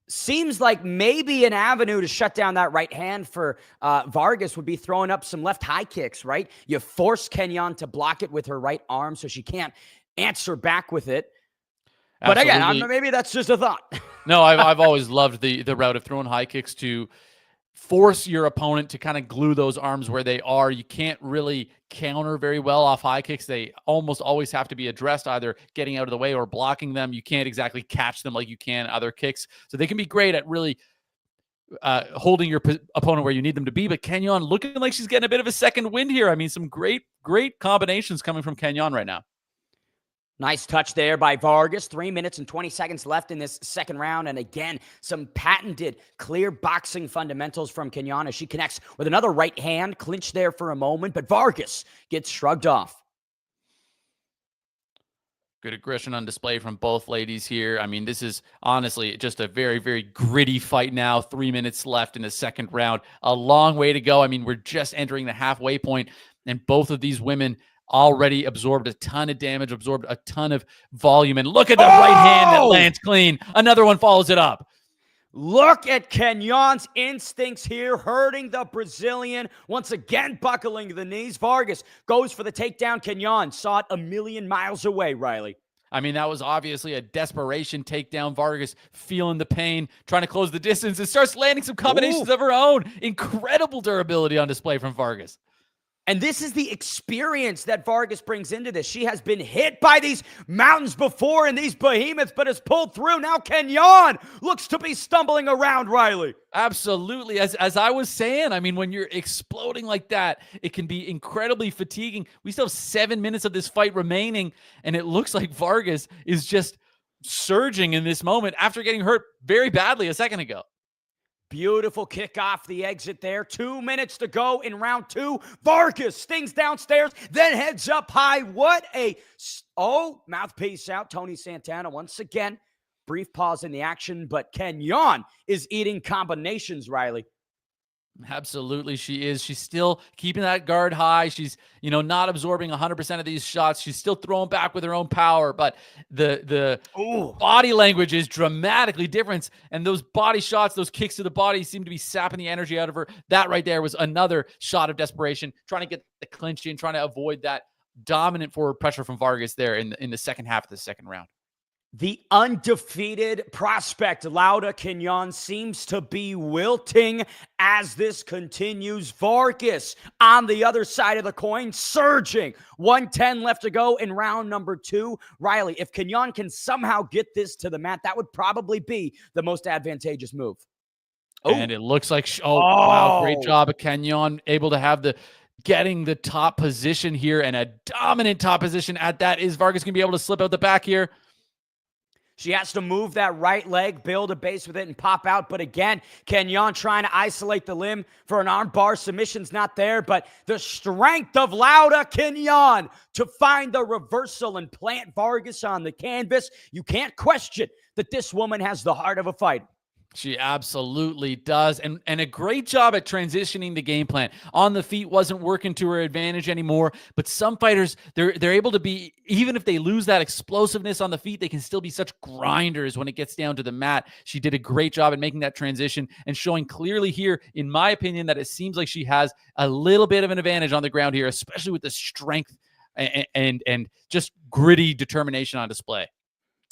Seems like maybe an avenue to shut down that right hand for Vargas would be throwing up some left high kicks, right? You force Cañon to block it with her right arm so she can't answer back with it. But again, maybe that's just a thought. No, I've always loved the route of throwing high kicks to force your opponent to kind of glue those arms where they are. You can't really counter very well off high kicks. They almost always have to be addressed, either getting out of the way or blocking them. You can't exactly catch them like you can other kicks. So they can be great at really holding your opponent where you need them to be. But Cañon looking like she's getting a bit of a second wind here. I mean, some great combinations coming from Cañon right now. Nice touch there by Vargas. 3 minutes and 20 seconds left in this second round. And again, some patented clear boxing fundamentals from Cañon as she connects with another right hand. Clinch there for a moment, but Vargas gets shrugged off. Good aggression on display from both ladies here. I mean, this is honestly just a very, very gritty fight now. 3 minutes left in the second round. A long way to go. I mean, we're just entering the halfway point, and both of these women already absorbed a ton of damage, absorbed a ton of volume. And look at the right hand that lands clean. Another one follows it up. Look at Cañon's instincts here, hurting the Brazilian. Once again, buckling the knees. Vargas goes for the takedown. Cañon saw it a million miles away, Riley. I mean, that was obviously a desperation takedown. Vargas feeling the pain, trying to close the distance, and starts landing some combinations of her own. Incredible durability on display from Vargas. And this is the experience that Vargas brings into this. She has been hit by these mountains before and these behemoths, but has pulled through. Now Cañon looks to be stumbling around, Riley. Absolutely. As I was saying, I mean, when you're exploding like that, it can be incredibly fatiguing. We still have 7 minutes of this fight remaining, and it looks like Vargas is just surging in this moment after getting hurt very badly a second ago. Beautiful kick off the exit there. 2 minutes to go in round two. Vargas stings downstairs, then heads up high. What a... Oh, mouthpiece out. Tony Santana once again. Brief pause in the action, but Cañon is eating combinations, Riley. Absolutely, she is. She's still keeping that guard high. She's, not absorbing 100% of these shots. She's still throwing back with her own power, but the body language is dramatically different. And those body shots, those kicks to the body seem to be sapping the energy out of her. That right there was another shot of desperation, trying to get the clinch in, trying to avoid that dominant forward pressure from Vargas there in the second half of the second round. The undefeated prospect, Laura Cañon, seems to be wilting as this continues. Vargas on the other side of the coin, surging. 1:10 left to go in round number two. Riley, if Cañon can somehow get this to the mat, that would probably be the most advantageous move. And it looks like, wow, great job of Cañon, able to have getting the top position here, and a dominant top position at that. Is Vargas going to be able to slip out the back here? She has to move that right leg, build a base with it, and pop out. But again, Cañon trying to isolate the limb for an arm bar. Submission's not there, but the strength of Laura Cañon to find the reversal and plant Vargas on the canvas. You can't question that this woman has the heart of a fighter. She absolutely does. And a great job at transitioning the game plan. On the feet wasn't working to her advantage anymore, but some fighters, they're able to be, even if they lose that explosiveness on the feet, they can still be such grinders when it gets down to the mat. She did a great job at making that transition and showing clearly here, in my opinion, that it seems like she has a little bit of an advantage on the ground here, especially with the strength and just gritty determination on display.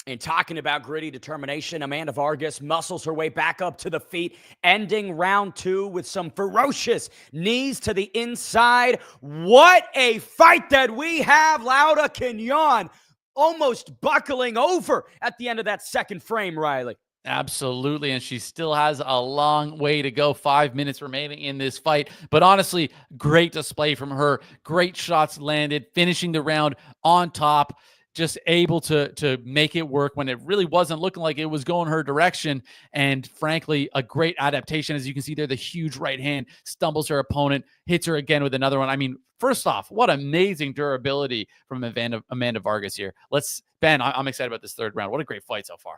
And talking about gritty determination, Amanda Vargas muscles her way back up to the feet, ending round two with some ferocious knees to the inside. What a fight that we have. Laura Cañon almost buckling over at the end of that second frame, Riley. Absolutely, and she still has a long way to go. 5 minutes remaining in this fight. But honestly, great display from her. Great shots landed, finishing the round on top. Just able to make it work when it really wasn't looking like it was going her direction. And frankly, a great adaptation. As you can see there, the huge right hand stumbles her opponent, hits her again with another one. I mean, first off, what amazing durability from Amanda Vargas here. Ben, I'm excited about this third round. What a great fight so far.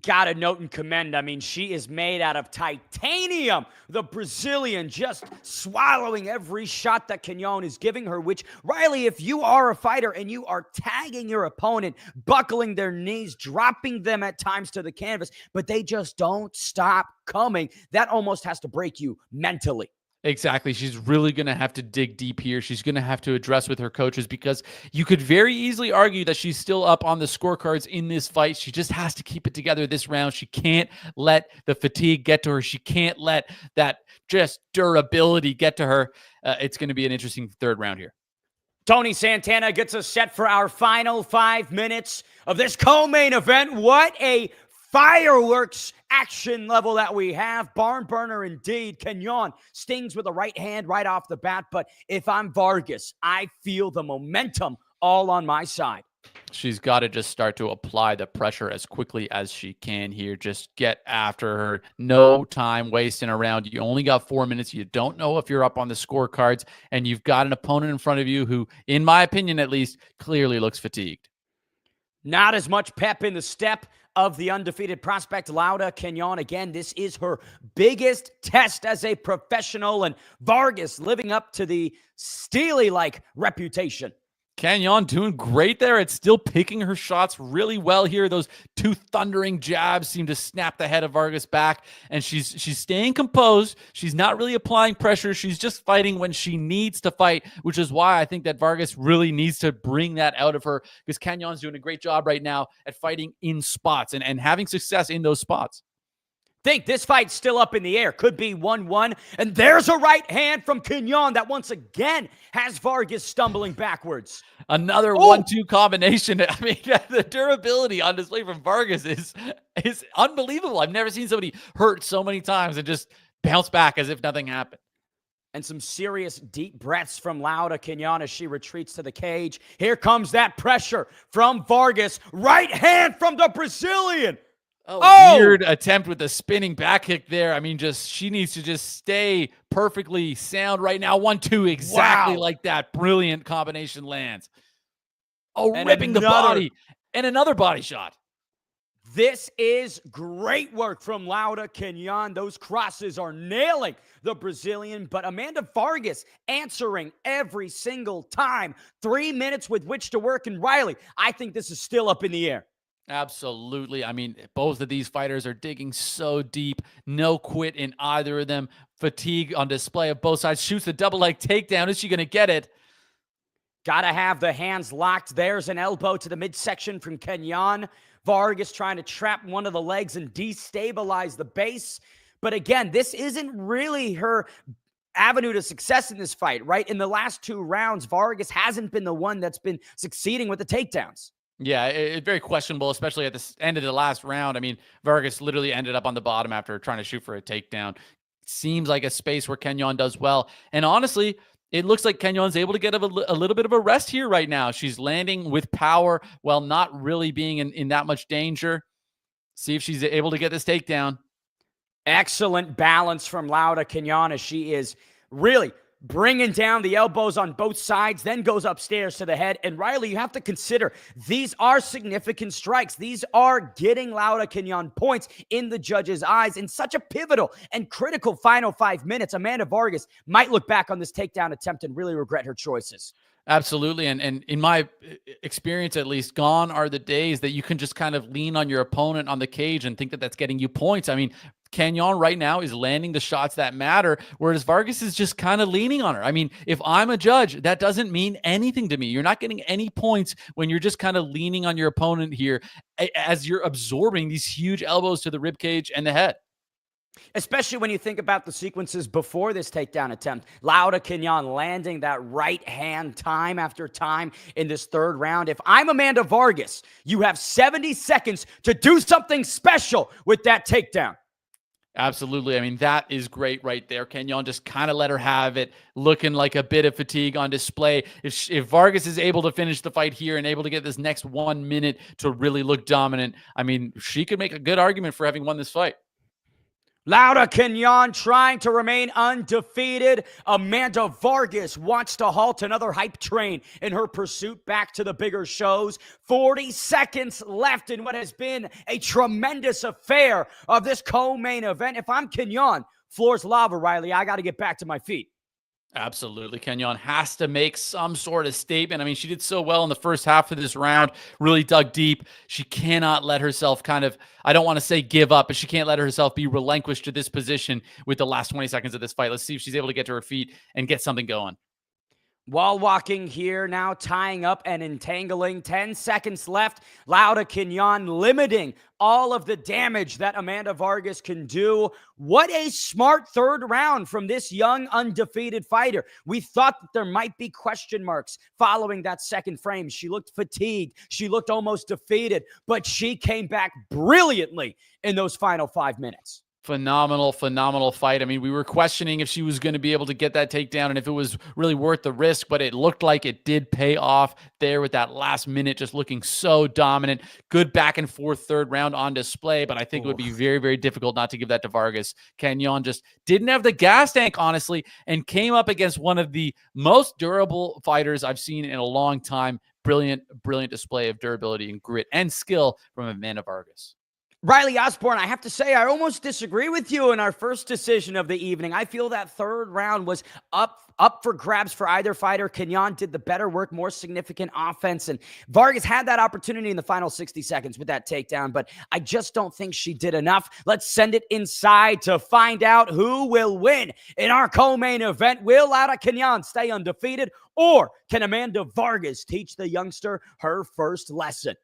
Gotta note and commend. I mean, she is made out of titanium. The Brazilian just swallowing every shot that Cañon is giving her, which, Riley, if you are a fighter and you are tagging your opponent, buckling their knees, dropping them at times to the canvas, but they just don't stop coming, that almost has to break you mentally. Exactly. She's really going to have to dig deep here. She's going to have to address with her coaches, because you could very easily argue that she's still up on the scorecards in this fight. She just has to keep it together this round. She can't let the fatigue get to her. She can't let that just durability get to her. It's going to be an interesting third round here. Tony Santana gets us set for our final 5 minutes of this co-main event. What a fireworks action level that we have. Barn burner indeed. Cañon stings with a right hand right off the bat. But if I'm Vargas, I feel the momentum all on my side. She's got to just start to apply the pressure as quickly as she can here. Just get after her. No time wasting around. You only got 4 minutes. You don't know if you're up on the scorecards, and you've got an opponent in front of you who, in my opinion at least, clearly looks fatigued. Not as much pep in the step of the undefeated prospect, Laura Cañon. Again, this is her biggest test as a professional, and Vargas living up to the Steely-like reputation. Cañon doing great there. It's still picking her shots really well here. Those two thundering jabs seem to snap the head of Vargas back, and she's staying composed. She's not really applying pressure. She's just fighting when she needs to fight, which is why I think that Vargas really needs to bring that out of her, because Cañon's doing a great job right now at fighting in spots and having success in those spots. Think this fight's still up in the air. Could be 1-1. And there's a right hand from Cañon that once again has Vargas stumbling backwards. Another 1-2 combination. I mean, the durability on display from Vargas is unbelievable. I've never seen somebody hurt so many times and just bounce back as if nothing happened. And some serious deep breaths from Laura Cañon as she retreats to the cage. Here comes that pressure from Vargas. Right hand from the Brazilian. Weird attempt with the spinning back kick there. I mean, she needs to just stay perfectly sound right now. 1-2, exactly like that. Brilliant combination lands. Ripping the body. And another body shot. This is great work from Laura Cañon. Those crosses are nailing the Brazilian, but Amanda Vargas answering every single time. 3 minutes with which to work, and Riley, I think this is still up in the air. Absolutely. I mean, both of these fighters are digging so deep. No quit in either of them. Fatigue on display of both sides. Shoots the double leg takedown. Is she going to get it? Gotta have the hands locked. There's an elbow to the midsection from Cañon. Vargas trying to trap one of the legs and destabilize the base. But again, this isn't really her avenue to success in this fight, right? In the last 2 rounds, Vargas hasn't been the one that's been succeeding with the takedowns. Yeah, it's very questionable, especially at the end of the last round. I mean, Vargas literally ended up on the bottom after trying to shoot for a takedown. Seems like a space where Cañon does well. And honestly, it looks like Cañon's able to get a little bit of a rest here right now. She's landing with power while not really being in that much danger. See if she's able to get this takedown. Excellent balance from Laura Cañon as she is really bringing down the elbows on both sides, then goes upstairs to the head. And Riley, you have to consider these are significant strikes. These are getting Laura Cañon points in the judges' eyes in such a pivotal and critical final 5 minutes. Amanda Vargas might look back on this takedown attempt and really regret her choices. Absolutely. And in my experience, at least, gone are the days that you can just kind of lean on your opponent on the cage and think that that's getting you points. I mean, Cañon right now is landing the shots that matter, whereas Vargas is just kind of leaning on her. I mean, if I'm a judge, that doesn't mean anything to me. You're not getting any points when you're just kind of leaning on your opponent here as you're absorbing these huge elbows to the ribcage and the head. Especially when you think about the sequences before this takedown attempt. Laura Cañon landing that right hand time after time in this third round. If I'm Amanda Vargas, you have 70 seconds to do something special with that takedown. Absolutely. I mean, that is great right there. Cañon just kind of let her have it, looking like a bit of fatigue on display. If Vargas is able to finish the fight here and able to get this next 1 minute to really look dominant, I mean, she could make a good argument for having won this fight. Laura Cañon trying to remain undefeated. Amanda Vargas wants to halt another hype train in her pursuit back to the bigger shows. 40 seconds left in what has been a tremendous affair of this co-main event. If I'm Cañon, floor's lava, Riley. I got to get back to my feet. Absolutely. Cañon has to make some sort of statement. I mean, she did so well in the first half of this round, really dug deep. She cannot let herself I don't want to say give up, but she can't let herself be relinquished to this position with the last 20 seconds of this fight. Let's see if she's able to get to her feet and get something going. Wall walking here now, tying up and entangling. 10 seconds left. Laura Cañon limiting all of the damage that Amanda Vargas can do. What a smart third round from this young, undefeated fighter. We thought that there might be question marks following that second frame. She looked fatigued. She looked almost defeated, but she came back brilliantly in those final 5 minutes. Phenomenal fight. I mean, we were questioning if she was going to be able to get that takedown and if it was really worth the risk, but it looked like it did pay off there with that last minute, just looking so dominant. Good back and forth third round on display, but I think it would be very, very difficult not to give that to Vargas. Cañon just didn't have the gas tank, honestly, and came up against one of the most durable fighters I've seen in a long time. Brilliant display of durability and grit and skill from Amanda Vargas. Riley Osborne, I have to say, I almost disagree with you in our first decision of the evening. I feel that third round was up for grabs for either fighter. Cañon did the better work, more significant offense, and Vargas had that opportunity in the final 60 seconds with that takedown, but I just don't think she did enough. Let's send it inside to find out who will win in our co-main event. Will Laura Cañon stay undefeated, or can Amanda Vargas teach the youngster her first lesson?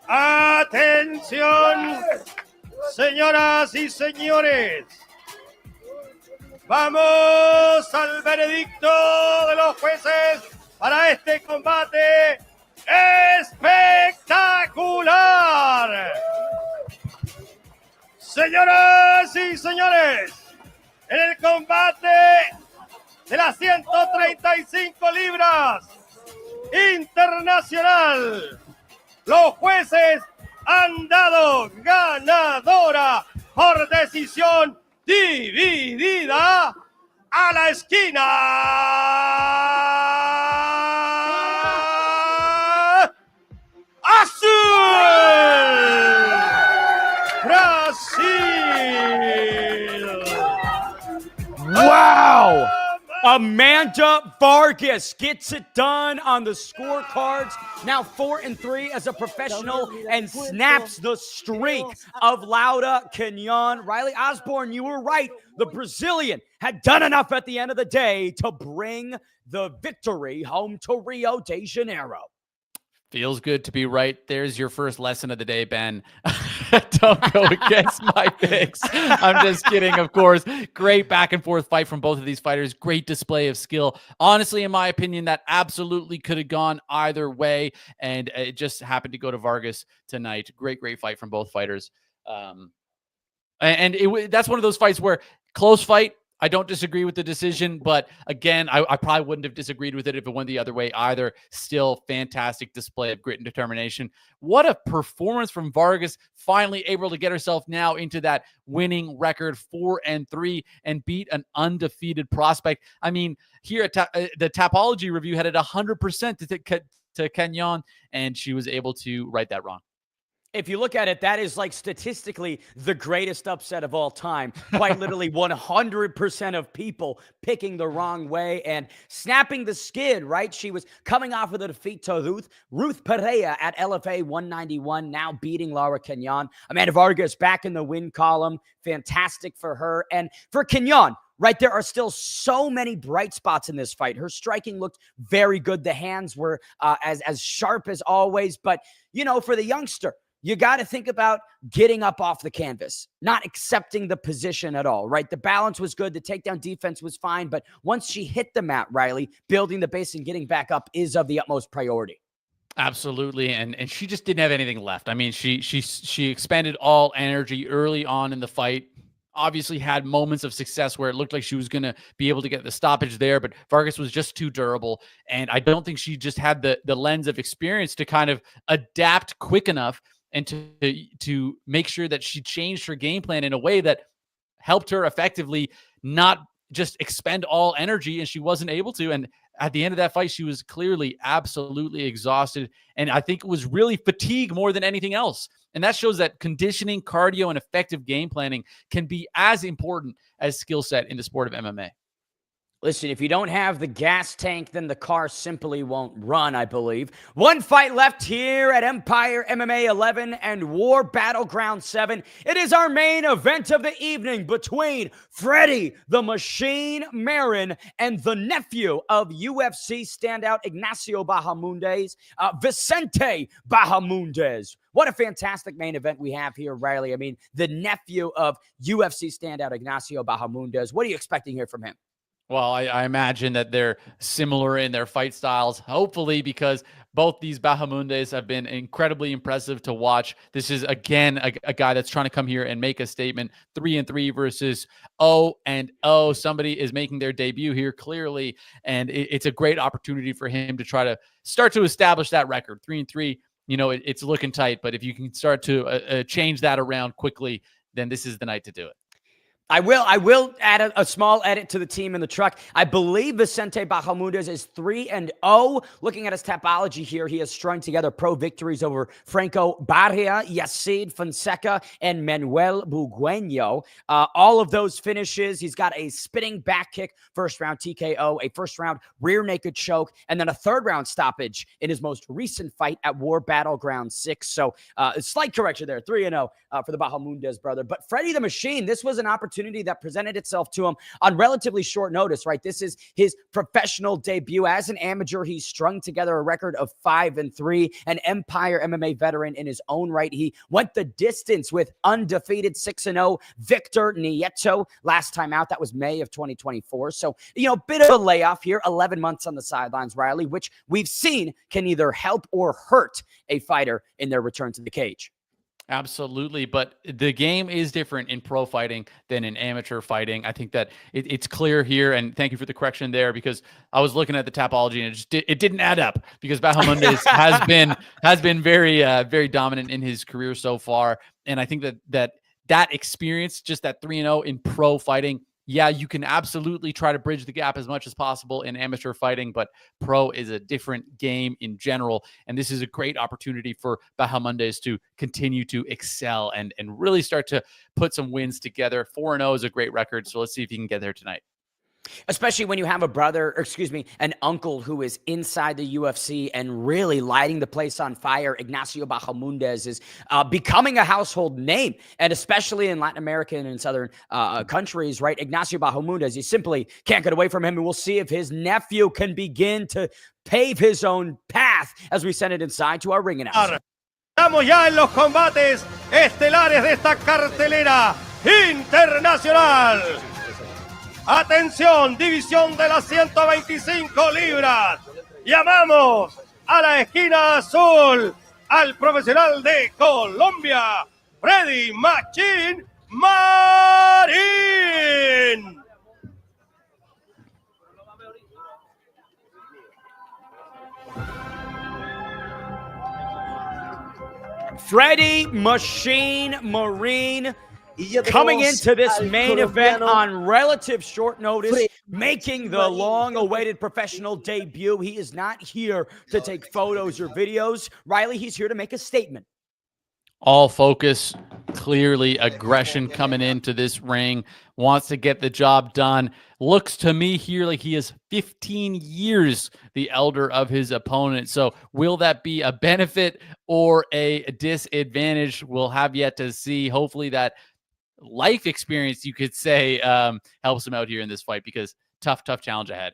Atención, señoras y señores. Vamos al veredicto de los jueces para este combate espectacular. Señoras y señores, en el combate de las 135 libras internacional, los jueces han dado ganadora por decisión dividida a la esquina azul, Brasil. Wow! Amanda Vargas gets it done on the scorecards. Now 4-3 as a professional and snaps the streak of Laura Cañon. Riley Osborne, you were right. The Brazilian had done enough at the end of the day to bring the victory home to Rio de Janeiro. Feels good to be right. There's your first lesson of the day, Ben. Don't go against my picks. I'm just kidding, of course. Great back and forth fight from both of these fighters. Great display of skill. Honestly, in my opinion, that absolutely could have gone either way, and it just happened to go to Vargas tonight. Great fight from both fighters. That's one of those fights where close fight. I don't disagree with the decision, but again, I probably wouldn't have disagreed with it if it went the other way either. Still fantastic display of grit and determination. What a performance from Vargas, finally able to get herself now into that winning record 4-3 and beat an undefeated prospect. I mean, here at the Tapology review had it 100% to Cañon, and she was able to right that wrong. If you look at it, that is like statistically the greatest upset of all time. Quite literally 100% of people picking the wrong way and snapping the skid, right? She was coming off of the defeat to Ruth Pereira at LFA 191, now beating Laura Cañon. Amanda Vargas back in the win column. Fantastic for her. And for Cañon, right, there are still so many bright spots in this fight. Her striking looked very good. The hands were as sharp as always. But, you know, for the youngster, you got to think about getting up off the canvas, not accepting the position at all, right? The balance was good. The takedown defense was fine. But once she hit the mat, Riley, building the base and getting back up is of the utmost priority. Absolutely. And she just didn't have anything left. I mean, she expended all energy early on in the fight. Obviously had moments of success where it looked like she was going to be able to get the stoppage there, but Vargas was just too durable. And I don't think she just had the lens of experience to kind of adapt quick enough and to make sure that she changed her game plan in a way that helped her effectively not just expend all energy, and she wasn't able to. And at the end of that fight, she was clearly absolutely exhausted. And I think it was really fatigue more than anything else. And that shows that conditioning, cardio, and effective game planning can be as important as skill set in the sport of MMA. Listen, if you don't have the gas tank, then the car simply won't run, I believe. One fight left here at Empire MMA 11 and War Battleground 7. It is our main event of the evening between Fredy the Machine Marin and the nephew of UFC standout Ignacio Bahamondes, Vicente Bahamondes. What a fantastic main event we have here, Riley. I mean, the nephew of UFC standout Ignacio Bahamondes. What are you expecting here from him? Well, I imagine that they're similar in their fight styles, hopefully, because both these Bahamondes have been incredibly impressive to watch. This is, again, a guy that's trying to come here and make a statement. 3-3 versus 0-0. Somebody is making their debut here, clearly, and it's a great opportunity for him to try to start to establish that record. 3-3, you know, it's looking tight, but if you can start to change that around quickly, then this is the night to do it. I will add a small edit to the team in the truck. I believe Vicente Bahamondes is 3-0. Looking at his topology here, he has strung together pro victories over Franco Barria, Yacid Fonseca, and Manuel Bugueño. All of those finishes, he's got a spinning back kick, first round TKO, a first round rear naked choke, and then a third round stoppage in his most recent fight at War Battleground 6. So a slight correction there, 3-0 for the Bahamondes brother. But Fredy the Machine, this was an opportunity that presented itself to him on relatively short notice, right? This is his professional debut. As an amateur, he's strung together a record of 5-3, an Empire MMA veteran in his own right. He went the distance with undefeated 6-0 Victor Nieto last time out. That was May of 2024. So, you know, bit of a layoff here, 11 months on the sidelines, Riley, which we've seen can either help or hurt a fighter in their return to the cage. Absolutely. But the game is different in pro fighting than in amateur fighting. I think that it's clear here. And thank you for the correction there, because I was looking at the topology and it didn't add up, because Bahamondes has been very, very dominant in his career so far. And I think that experience, just that 3-0 in pro fighting, yeah, you can absolutely try to bridge the gap as much as possible in amateur fighting, but pro is a different game in general. And this is a great opportunity for Bahamondes to continue to excel and really start to put some wins together. 4-0 is a great record. So let's see if he can get there tonight. Especially when you have an uncle who is inside the UFC and really lighting the place on fire. Ignacio Bahamondes is becoming a household name, and especially in Latin American and Southern countries, right? Ignacio Bahamondes, you simply can't get away from him, and we'll see if his nephew can begin to pave his own path as we send it inside to our ring announcer. Estamos ya en los combates estelares de esta cartelera internacional. Atención, división de las 125 libras. Llamamos a la esquina azul al profesional de Colombia, Fredy Machín Marin. Fredy Machine Marin coming into this main event on relative short notice, making the long-awaited professional debut. He is not here to take photos or videos. Riley, he's here to make a statement. All focus, clearly aggression coming into this ring, wants to get the job done. Looks to me here like he is 15 years the elder of his opponent. So will that be a benefit or a disadvantage? We'll have yet to see. Hopefully that life experience, you could say, helps him out here in this fight, because tough challenge ahead.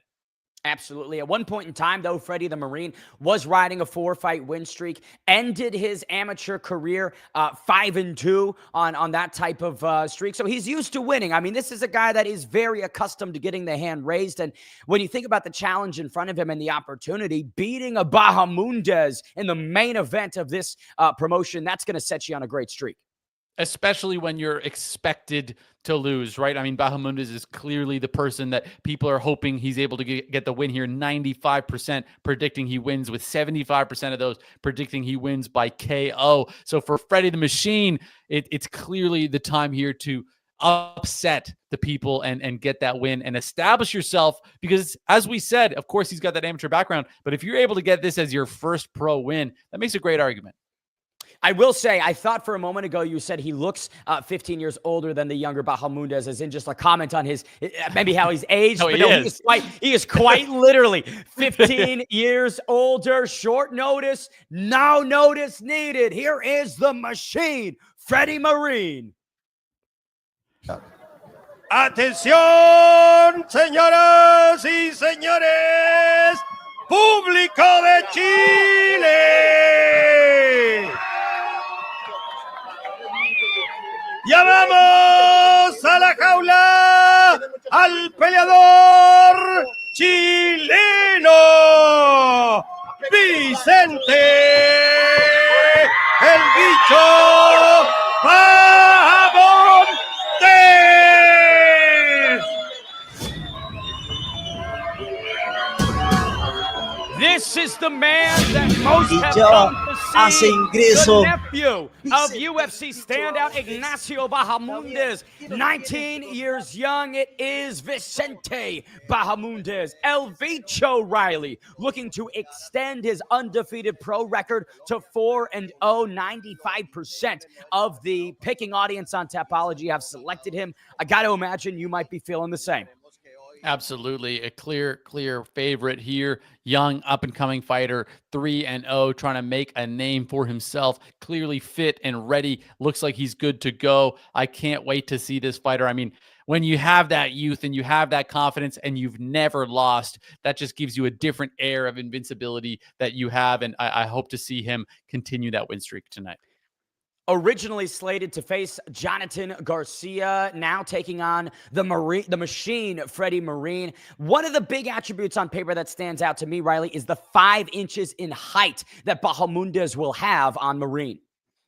Absolutely. At one point in time, though, Fredy the Marine was riding a 4-fight win streak, ended his amateur career 5-2 on that type of streak. So he's used to winning. I mean, this is a guy that is very accustomed to getting the hand raised. And when you think about the challenge in front of him and the opportunity, beating a Bahamondes in the main event of this promotion, that's going to set you on a great streak. Especially when you're expected to lose, right? I mean, Bahamondes is clearly the person that people are hoping he's able to get the win here. 95% predicting he wins, with 75% of those predicting he wins by KO. So for Fredy the Machine, it's clearly the time here to upset the people and get that win and establish yourself. Because as we said, of course, he's got that amateur background, but if you're able to get this as your first pro win, that makes a great argument. I will say, I thought for a moment ago you said he looks 15 years older than the younger Bahamondes, as in just a comment on his, maybe how he's aged. No, but he is quite literally 15 years older. Short notice, no notice needed. Here is the machine, Fredy Marin. Atención, señoras y señores, público de Chile. Llamamos a la jaula al peleador chileno, Vicente, el bicho Bahamondes. This is the man that most have ya come to hace see, ingreso the nephew of UFC standout Ignacio Bahamondes, 19 years young. It is Vicente Bahamondes, El Bicho Riley, looking to extend his undefeated pro record to 4-0. 95% of the picking audience on Tapology have selected him. I got to imagine you might be feeling the same. Absolutely. A clear favorite here. Young, up-and-coming fighter, 3-0, trying to make a name for himself. Clearly fit and ready. Looks like he's good to go. I can't wait to see this fighter. I mean, when you have that youth and you have that confidence and you've never lost, that just gives you a different air of invincibility that you have, and I hope to see him continue that win streak tonight. Originally slated to face Jonathan García, now taking on the machine, Fredy Marin. One of the big attributes on paper that stands out to me, Riley, is the 5 inches in height that Bahamondes will have on Marin.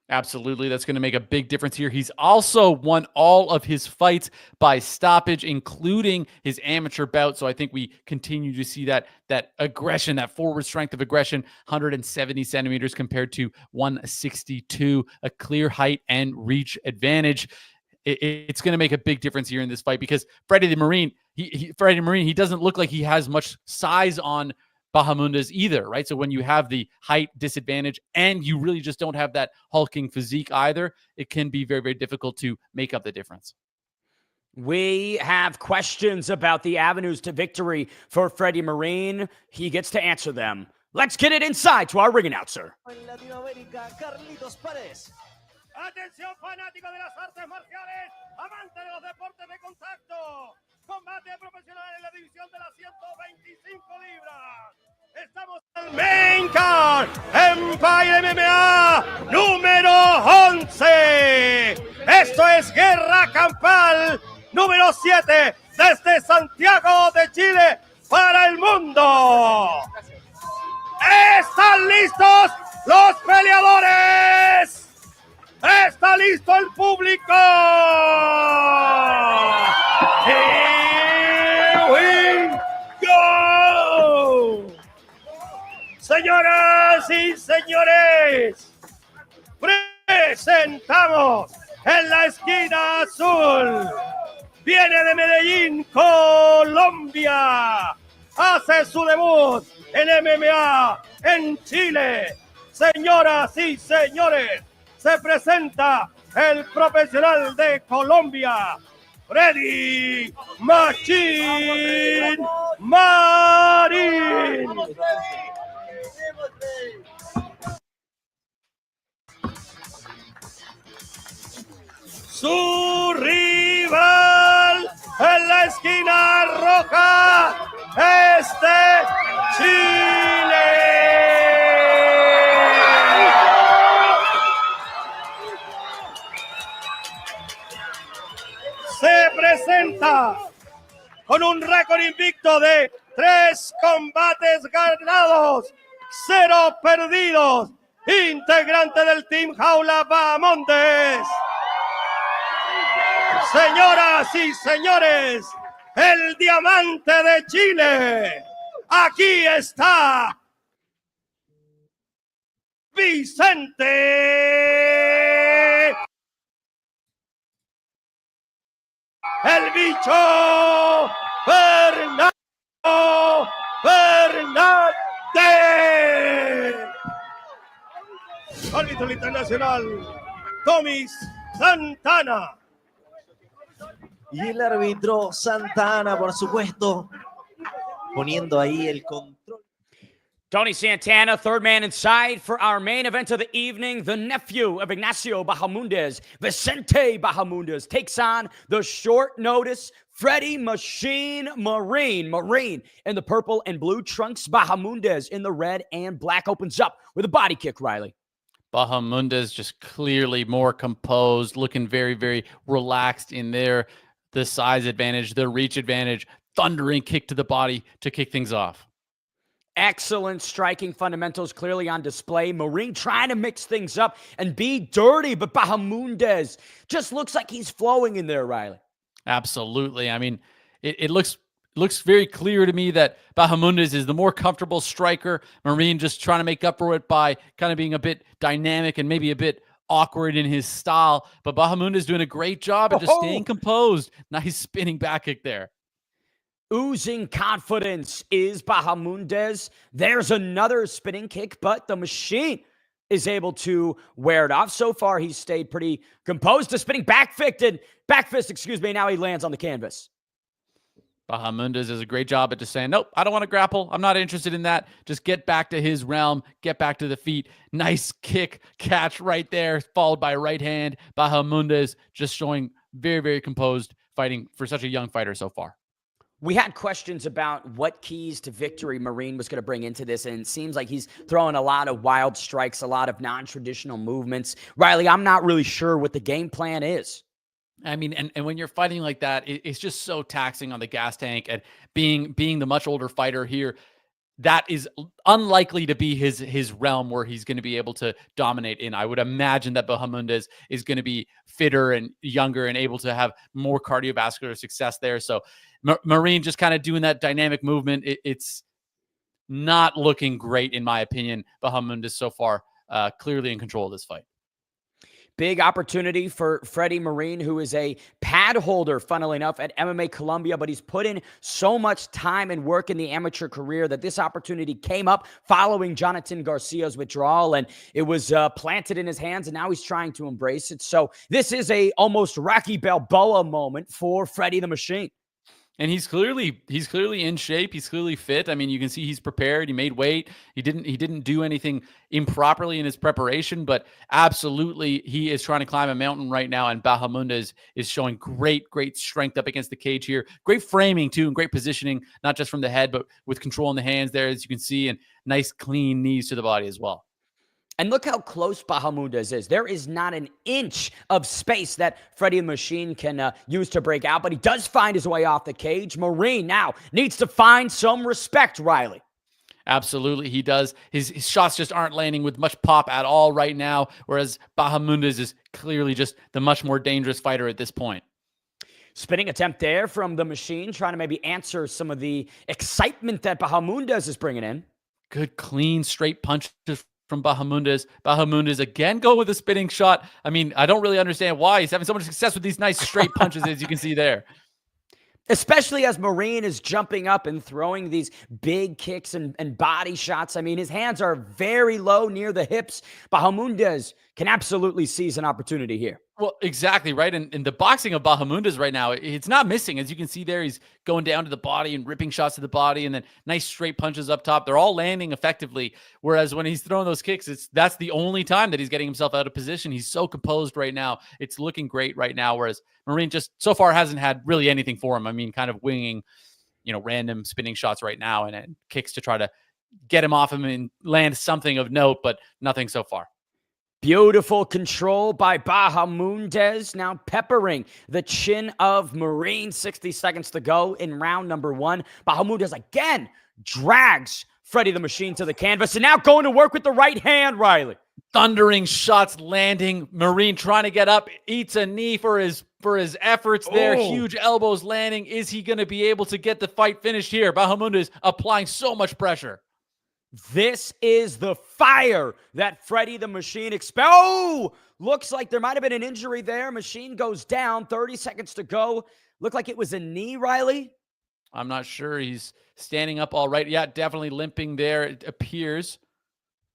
Absolutely. That's going to make a big difference here. He's also won all of his fights by stoppage, including his amateur bout. So I think we continue to see that aggression, that forward strength of aggression, 170 centimeters compared to 162, a clear height and reach advantage. It's going to make a big difference here in this fight because Fredy Marin, he doesn't look like he has much size on Bahamondes either, right? So when you have the height disadvantage and you really just don't have that hulking physique either, it can be very, very difficult to make up the difference. We have questions about the avenues to victory for Fredy Marin. He gets to answer them. Let's get it inside to our ring announcer. Atención, fanático de las artes marciales, amante de los deportes de contacto. Combate profesional en la división de las 125 libras. Estamos en el main card, Empire MMA número 11. Esto es Guerra Campal número 7 desde Santiago de Chile para el mundo. ¿Están listos los peleadores? ¡Está listo el público! ¡Here we go! Señoras y señores, presentamos en la esquina azul. Viene de Medellín, Colombia. Hace su debut en MMA en Chile. Señoras y señores, se presenta el profesional de Colombia, Fredy Machine Marin. Su rival en la esquina roja es de Chile. Se presenta con un récord invicto de 3 combates ganados, 0 perdidos, integrante del Team Jaula Bahamondes. Señoras y señores, el diamante de Chile, aquí está Vicente Bicho Fernando Fernández. Árbitro internacional, Tommy Santana. Y el árbitro Santana, por supuesto, poniendo ahí el control. Tony Santana, third man inside for our main event of the evening. The nephew of Ignacio Bahamondes, Vicente Bahamondes, takes on the short notice Fredy Machine Marin. Marin in the purple and blue trunks. Bahamondes in the red and black. Opens up with a body kick, Riley. Bahamondes just clearly more composed, looking very, very relaxed in there. The size advantage, the reach advantage, thundering kick to the body to kick things off. Excellent striking fundamentals clearly on display. Marin trying to mix things up and be dirty, but Bahamondes just looks like he's flowing in there, Riley. Absolutely. I mean, it looks very clear to me that Bahamondes is the more comfortable striker. Marin just trying to make up for it by kind of being a bit dynamic and maybe a bit awkward in his style. But Bahamondes doing a great job at just staying composed. Nice spinning back kick there. Oozing confidence is Bahamondes. There's another spinning kick, but the machine is able to wear it off. So far, he's stayed pretty composed. A spinning back fist, now he lands on the canvas. Bahamondes does a great job at just saying, nope, I don't want to grapple. I'm not interested in that. Just get back to his realm, get back to the feet. Nice kick, catch right there, followed by a right hand. Bahamondes just showing very, very composed, fighting for such a young fighter so far. We had questions about what keys to victory Marin was going to bring into this, and it seems like he's throwing a lot of wild strikes, a lot of non-traditional movements. Riley, I'm not really sure what the game plan is. I mean, and when you're fighting like that, it's just so taxing on the gas tank, and being the much older fighter here, that is unlikely to be his realm where he's going to be able to dominate in. I would imagine that Bahamondes is going to be fitter and younger and able to have more cardiovascular success there. So Marin just kind of doing that dynamic movement. It's not looking great, in my opinion. Bahamondes so far clearly in control of this fight. Big opportunity for Fredy Marin, who is a pad holder, funnily enough, at MMA Colombia, but he's put in so much time and work in the amateur career that this opportunity came up following Jonathan Garcia's withdrawal, and it was planted in his hands, and now he's trying to embrace it. So this is a almost Rocky Balboa moment for Fredy the Machine. And he's clearly in shape. He's clearly fit. I mean, you can see he's prepared. He made weight. He didn't do anything improperly in his preparation, but absolutely he is trying to climb a mountain right now. And Bahamondes is showing great strength up against the cage here. Great framing too, and great positioning, not just from the head, but with control in the hands there, as you can see, and nice clean knees to the body as well. And look how close Bahamondes is. There is not an inch of space that Fredy the Machine can use to break out, but he does find his way off the cage. Marin now needs to find some respect, Riley. Absolutely, he does. His shots just aren't landing with much pop at all right now, whereas Bahamondes is clearly just the much more dangerous fighter at this point. Spinning attempt there from the Machine, trying to maybe answer some of the excitement that Bahamondes is bringing in. Good, clean, straight punches from Bahamondes. Bahamondes again going with a spinning shot. I mean, I don't really understand why he's having so much success with these nice straight punches, as you can see there. Especially as Marin is jumping up and throwing these big kicks and body shots. I mean, his hands are very low near the hips. Bahamondes can absolutely seize an opportunity here. Well, exactly, right? And the boxing of Bahamondes right now, it's not missing. As you can see there, he's going down to the body and ripping shots to the body, and then nice straight punches up top. They're all landing effectively, whereas when he's throwing those kicks, that's the only time that he's getting himself out of position. He's so composed right now. It's looking great right now, whereas Marin just so far hasn't had really anything for him. I mean, kind of winging, random spinning shots right now and kicks to try to get him off him and land something of note, but nothing so far. Beautiful control by Bahamondes, now peppering the chin of Marin. 60 seconds to go in round number one. Bahamondes again drags Fredy the Machine to the canvas, and now going to work with the right hand, Riley. Thundering shots landing. Marin trying to get up, eats a knee for his efforts there. Huge elbows landing. Is he going to be able to get the fight finished here? Bahamondes applying so much pressure. This is the fire that Fredy the Machine expects. Oh, Looks like there might have been an injury there. Machine goes down, 30 seconds to go. Looked like it was a knee, Riley. I'm not sure. He's standing up all right. Yeah, definitely limping there, it appears.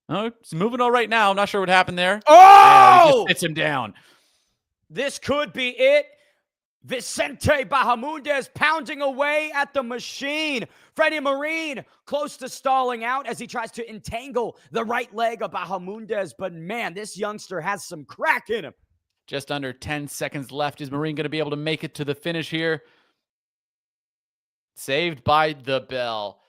Oh, he's moving all right now. I'm not sure what happened there. Oh! He just sits him down. This could be it. Vicente Bahamondes pounding away at the machine. Fredy Marin close to stalling out as he tries to entangle the right leg of Bahamondes. But man, this youngster has some crack in him. Just under 10 seconds left. Is Marin going to be able to make it to the finish here? Saved by the bell.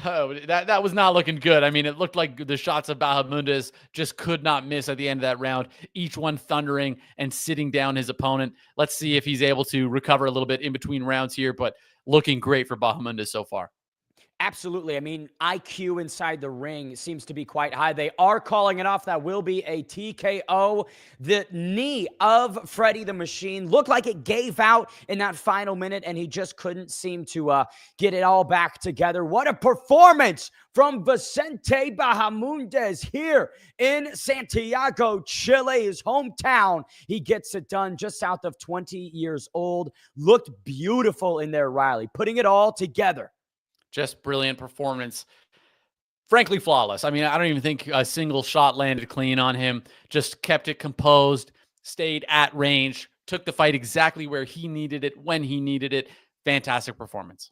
Oh, that was not looking good. I mean, it looked like the shots of Bahamondes just could not miss at the end of that round, each one thundering and sitting down his opponent. Let's see if he's able to recover a little bit in between rounds here, but looking great for Bahamondes so far. Absolutely. I mean, IQ inside the ring seems to be quite high. They are calling it off. That will be a TKO. The knee of Fredy the Machine looked like it gave out in that final minute, and he just couldn't seem to get it all back together. What a performance from Vicente Bahamondes here in Santiago, Chile, his hometown. He gets it done just south of 20 years old. Looked beautiful in there, Riley, putting it all together. Just brilliant performance. Frankly, flawless. I mean, I don't even think a single shot landed clean on him. Just kept it composed, stayed at range, took the fight exactly where he needed it, when he needed it. Fantastic performance.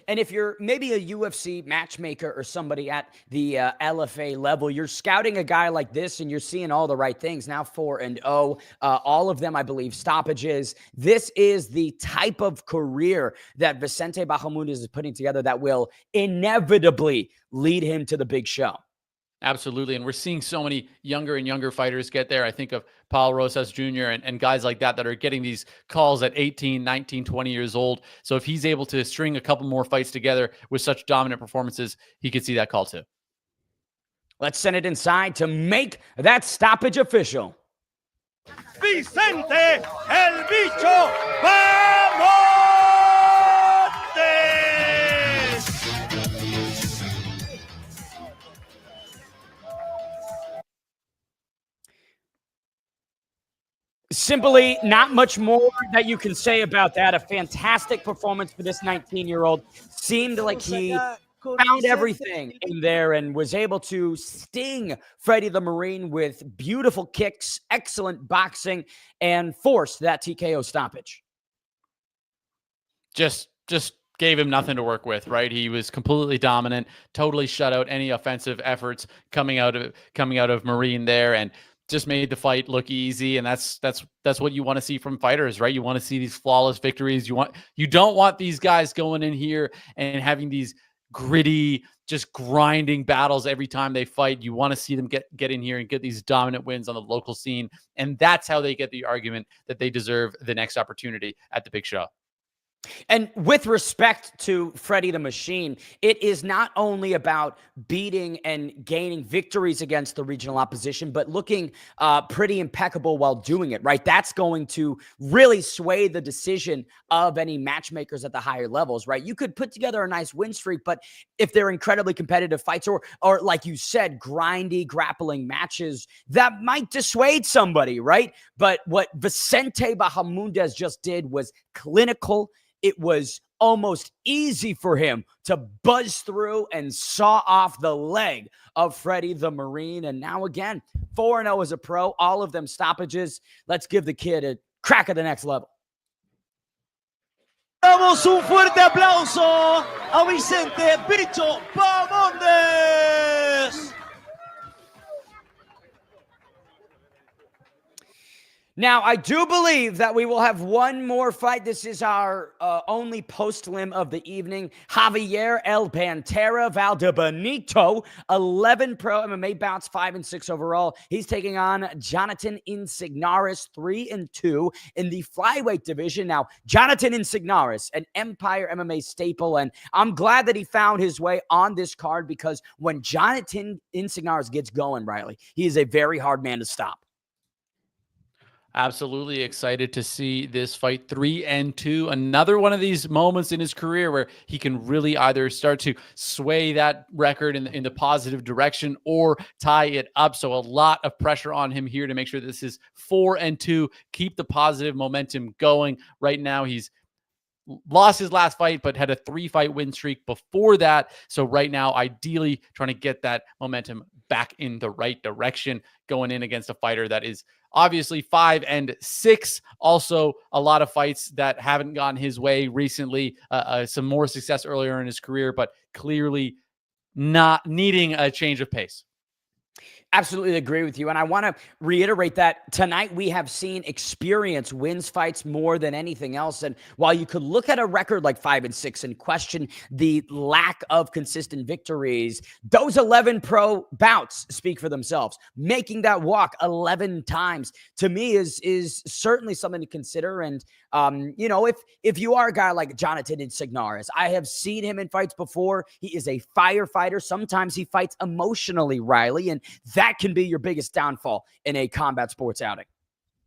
And if you're maybe a UFC matchmaker or somebody at the LFA level, you're scouting a guy like this and you're seeing all the right things. Now 4-0, all of them, I believe, stoppages. This is the type of career that Vicente Bahamondes is putting together that will inevitably lead him to the big show. Absolutely. And we're seeing so many younger and younger fighters get there. I think of Paul Rosas Jr. and guys like that are getting these calls at 18, 19, 20 years old. So if he's able to string a couple more fights together with such dominant performances, he could see that call too. Let's send it inside to make that stoppage official. Vicente El Bicho Bahamondes. Simply not much more that you can say about that. A fantastic performance for this 19-year-old. Seemed like he found everything in there and was able to sting Fredy the Marine with beautiful kicks, excellent boxing, and forced that TKO stoppage. Just gave him nothing to work with, right? He was completely dominant, totally shut out any offensive efforts coming out of Marin there, and just made the fight look easy. And that's what you want to see from fighters, right? You want to see these flawless victories. You don't want these guys going in here and having these gritty, just grinding battles every time they fight. You want to see them get in here and get these dominant wins on the local scene. And that's how they get the argument that they deserve the next opportunity at the big show. And with respect to Fredy the Machine, it is not only about beating and gaining victories against the regional opposition, but looking pretty impeccable while doing it, right? That's going to really sway the decision of any matchmakers at the higher levels, right? You could put together a nice win streak, but if they're incredibly competitive fights or like you said, grindy, grappling matches, that might dissuade somebody, right? But what Vicente Bahamondes just did was clinical. It was almost easy for him to buzz through and saw off the leg of Fredy the Marine. And now again, 4-0 as a pro, all of them stoppages. Let's give the kid a crack at the next level. Damos un fuerte aplauso a Vicente Bicho Bahamondes. Now, I do believe that we will have one more fight. This is our only post-lim of the evening. Javier El Pantera Valdebenito, 11 pro MMA bouts, 5-6 overall. He's taking on Jonathan Insignaris, 3-2 in the flyweight division. Now, Jonathan Insignaris, an Empire MMA staple, and I'm glad that he found his way on this card because when Jonathan Insignaris gets going, Riley, he is a very hard man to stop. Absolutely excited to see this fight. 3-2, another one of these moments in his career where he can really either start to sway that record in the positive direction or tie it up. So a lot of pressure on him here to make sure this is 4-2, keep the positive momentum going. Right now he's lost his last fight, but had a 3-fight win streak before that. So right now, ideally trying to get that momentum back in the right direction, going in against a fighter that is obviously 5-6. Also, a lot of fights that haven't gone his way recently. Some more success earlier in his career, but clearly not needing a change of pace. Absolutely agree with you. And I want to reiterate that tonight we have seen experience wins fights more than anything else. And while you could look at a record like 5-6 and question the lack of consistent victories, those 11 pro bouts speak for themselves. Making that walk 11 times to me is certainly something to consider. And, you know, if you are a guy like Jonathan Insignares, I have seen him in fights before. He is a firefighter. Sometimes he fights emotionally, Riley, and that can be your biggest downfall in a combat sports outing.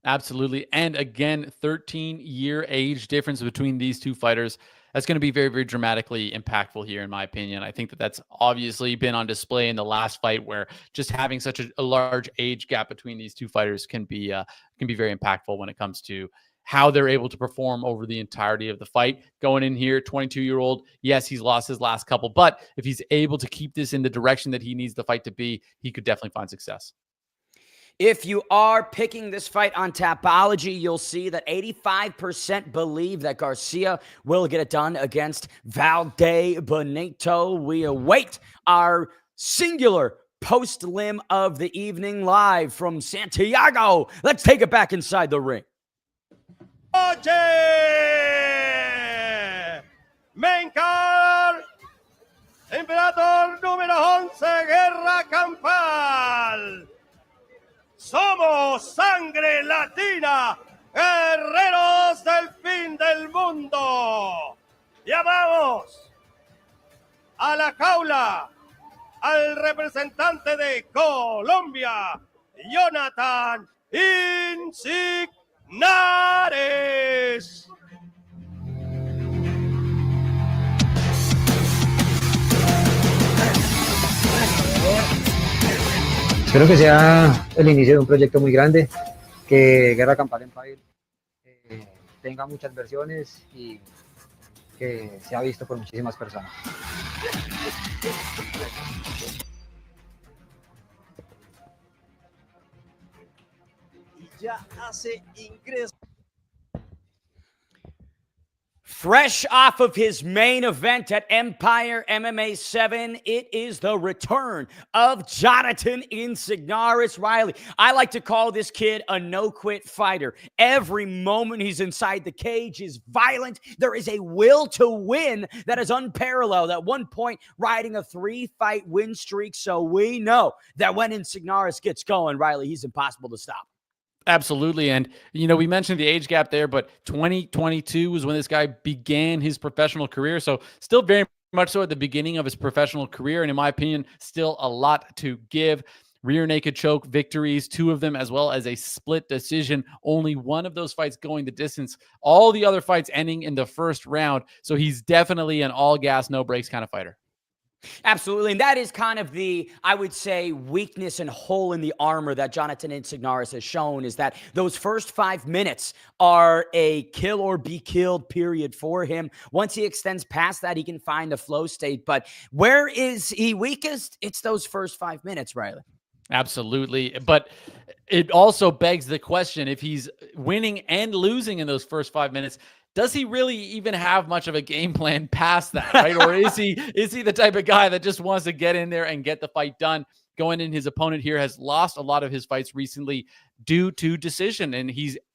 Absolutely. And again, 13-year age difference between these two fighters. That's going to be very, very dramatically impactful here, in my opinion. I think that that's obviously been on display in the last fight, where just having such a large age gap between these two fighters can be very impactful when it comes to how they're able to perform over the entirety of the fight. Going in here, 22-year-old, yes, he's lost his last couple, but if he's able to keep this in the direction that he needs the fight to be, he could definitely find success. If you are picking this fight on Tapology, you'll see that 85% believe that Garcia will get it done against Valdebenito. We await our singular post-limb of the evening live from Santiago. Let's take it back inside the ring. Oye, main card, Imperator número 11, Guerra Campal. Somos sangre latina, guerreros del fin del mundo. Llamamos a la jaula al representante de Colombia, Jonathan Insignares. Espero que sea el inicio de un proyecto muy grande, que Guerra Campal Empire tenga muchas versiones y que sea visto por muchísimas personas. Y ya hace ingreso. Fresh off of his main event at Empire MMA 7, it is the return of Jonathan Insignares. Riley, I like to call this kid a no-quit fighter. Every moment he's inside the cage is violent. There is a will to win that is unparalleled. At one point, riding a 3-fight win streak, so we know that when Insignares gets going, Riley, he's impossible to stop. Absolutely. And, you know, we mentioned the age gap there, but 2022 was when this guy began his professional career. So still very much so at the beginning of his professional career. And in my opinion, still a lot to give. Rear naked choke victories, 2 of them, as well as a split decision. Only one of those fights going the distance. All the other fights ending in the first round. So he's definitely an all gas, no breaks kind of fighter. Absolutely. And that is kind of the, I would say, weakness and hole in the armor that Jonathan Insignares has shown, is that those first 5 minutes are a kill or be killed period for him. Once he extends past that, he can find a flow state. But where is he weakest? It's those first 5 minutes, Riley. Absolutely. But it also begs the question, if he's winning and losing in those first 5 minutes, does he really even have much of a game plan past that, right? Or is he the type of guy that just wants to get in there and get the fight done? Going in, his opponent here has lost a lot of his fights recently due to decision, and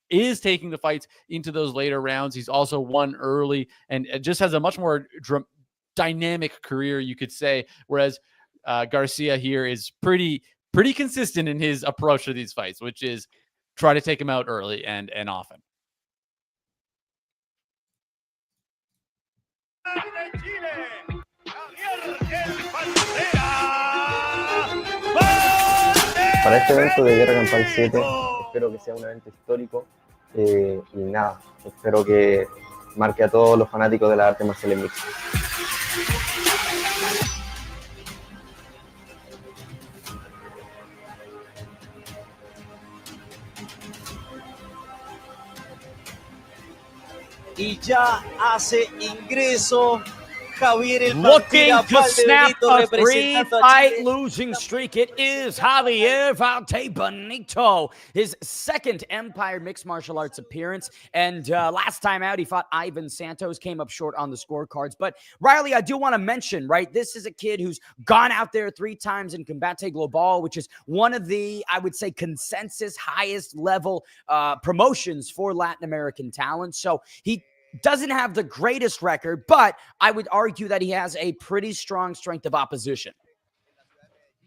is taking the fights into those later rounds. He's also won early and just has a much more dynamic career, you could say, whereas Garcia here is pretty consistent in his approach to these fights, which is try to take him out early and often. Para este evento de Guerra Campal 7 espero que sea un evento histórico y nada, espero que marque a todos los fanáticos de las artes marciales mixtas. Y ya hace ingreso Javier el Looking Pantera to snap Valdebenito, a representando a three-fight Chile. losing streak. It is Javier Valdebenito, his second Empire Mixed Martial Arts appearance. And last time out, he fought Ivan Santos, came up short on the scorecards. But Riley, I do want to mention, right, this is a kid who's gone out there 3 times in Combate Global, which is one of the, I would say, consensus highest level promotions for Latin American talent. So he doesn't have the greatest record, but I would argue that he has a pretty strong strength of opposition.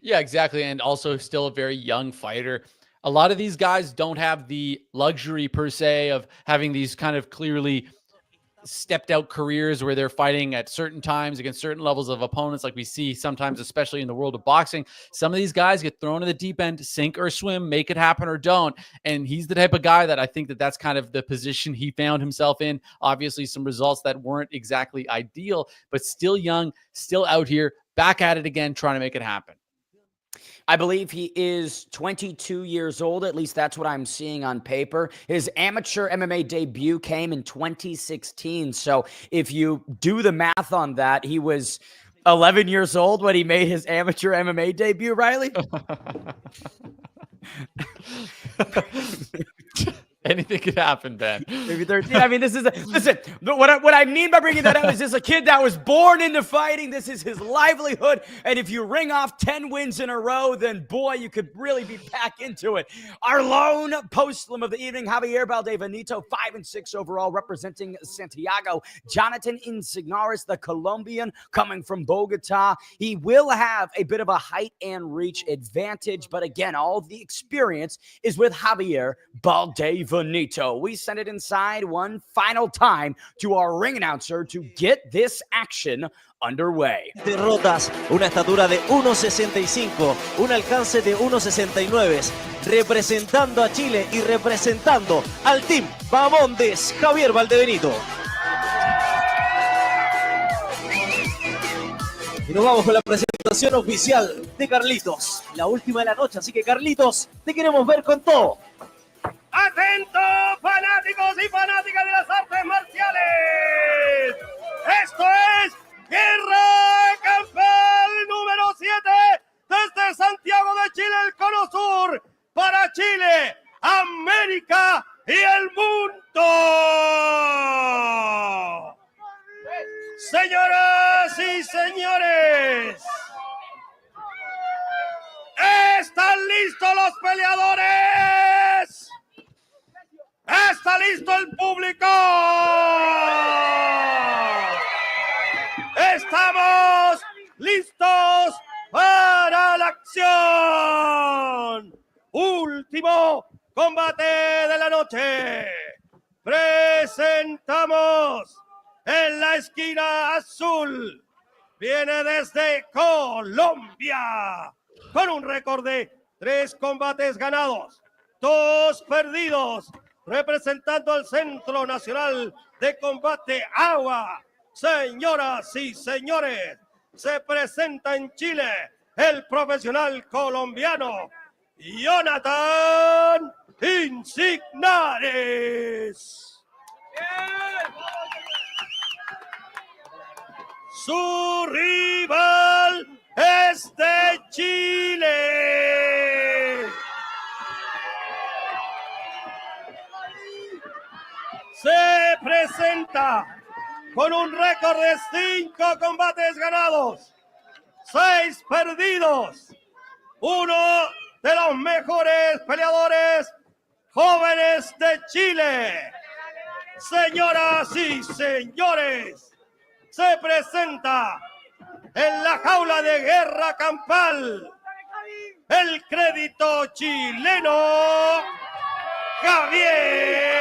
Yeah, exactly. And also still a very young fighter. A lot of these guys don't have the luxury per se of having these kind of clearly stepped out careers where they're fighting at certain times against certain levels of opponents, like we see sometimes, especially in the world of boxing. Some of these guys get thrown in the deep end, sink or swim, make it happen or don't. And he's the type of guy that I think that that's kind of the position he found himself in. Obviously some results that weren't exactly ideal, but still young, still out here, back at it again, trying to make it happen. I believe he is 22 years old. At least that's what I'm seeing on paper. His amateur MMA debut came in 2016. So if you do the math on that, he was 11 years old when he made his amateur MMA debut, Riley? Anything could happen, Ben. Maybe 13. I mean, this is listen. What I mean by bringing that up is this: a kid that was born into fighting. This is his livelihood, and if you ring off 10 wins in a row, then boy, you could really be back into it. Our lone post-slim of the evening, Javier Valdebenito, 5-6 overall, representing Santiago. Jonathan Insignares, the Colombian, coming from Bogota. He will have a bit of a height and reach advantage, but again, all the experience is with Javier Valdebenito. We send it inside one final time to our ring announcer to get this action underway. Derrotas, una estatura de 1.65, un alcance de 1.69, representando a Chile y representando al team Bahamondes, Javier Valdebenito. Y nos vamos con la presentación oficial de Carlitos, la última de la noche, así que Carlitos, te queremos ver con todo. ¡Atentos, fanáticos y fanáticas de las artes marciales! Esto es Guerra Campal número 7 desde Santiago de Chile, el Cono Sur, para Chile, América y el mundo. Señoras y señores, ¿están listos los peleadores? ¡Está listo el público! ¡Estamos listos para la acción! Último combate de la noche. Presentamos en la esquina azul. Viene desde Colombia con un récord de 3 combates ganados, 2 perdidos. Representando al Centro Nacional de Combate Agua, señoras y señores, se presenta en Chile el profesional colombiano Jonathan Insignares. Su rival es de Chile. Se presenta con un récord de 5 combates ganados, 6 perdidos. Uno de los mejores peleadores jóvenes de Chile. Señoras y señores, se presenta en la jaula de Guerra Campal el crédito chileno Javier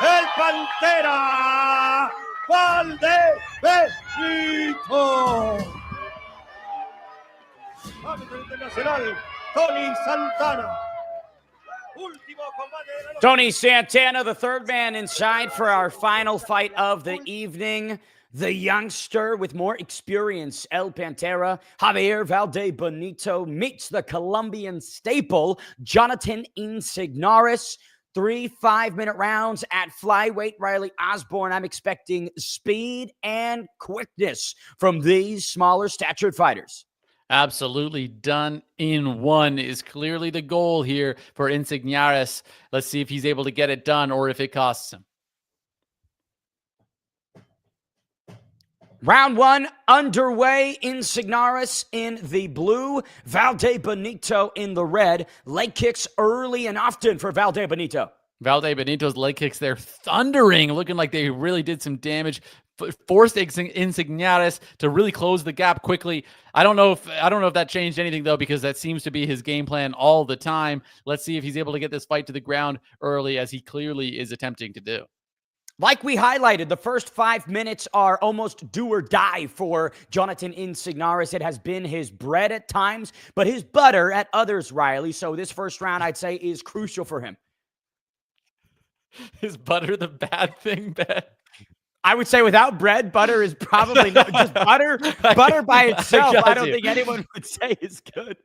el Pantera Valdebenito. Árbitro internacional Tony Santana. Tony Santana, the third man inside for our final fight of the evening. The youngster with more experience, El Pantera, Javier Valdebenito, meets the Colombian staple, Jonathan Insignares. 3 5-minute rounds at flyweight. Riley Osborne, I'm expecting speed and quickness from these smaller statured fighters. Absolutely. Done in one is clearly the goal here for Insignares. Let's see if he's able to get it done or if it costs him. Round one underway. Insignares in the blue, Valdebenito in the red. Leg kicks early and often for Valdebenito. Valdebenito's leg kicks there thundering, looking like they really did some damage. Forced Insignares to really close the gap quickly. I don't know if that changed anything though, because that seems to be his game plan all the time. Let's see if he's able to get this fight to the ground early, as he clearly is attempting to do. Like we highlighted, the first 5 minutes are almost do or die for Jonathan Insignares. It has been his bread at times, but his butter at others, Riley. So this first round, I'd say, is crucial for him. Is butter the bad thing, Ben? I would say without bread, butter is probably not just butter. Butter by itself, I don't think anyone would say is good.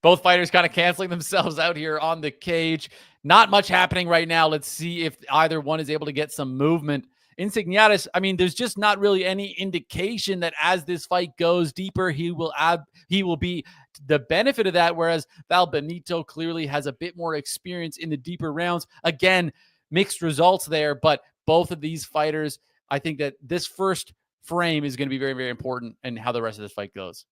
Both fighters kind of canceling themselves out here on the cage. Not much happening right now. Let's see if either one is able to get some movement. Insignares, I mean, there's just not really any indication that as this fight goes deeper, he will be the benefit of that, whereas Valdebenito clearly has a bit more experience in the deeper rounds. Again, mixed results there, but both of these fighters, I think that this first frame is going to be very, very important in how the rest of this fight goes.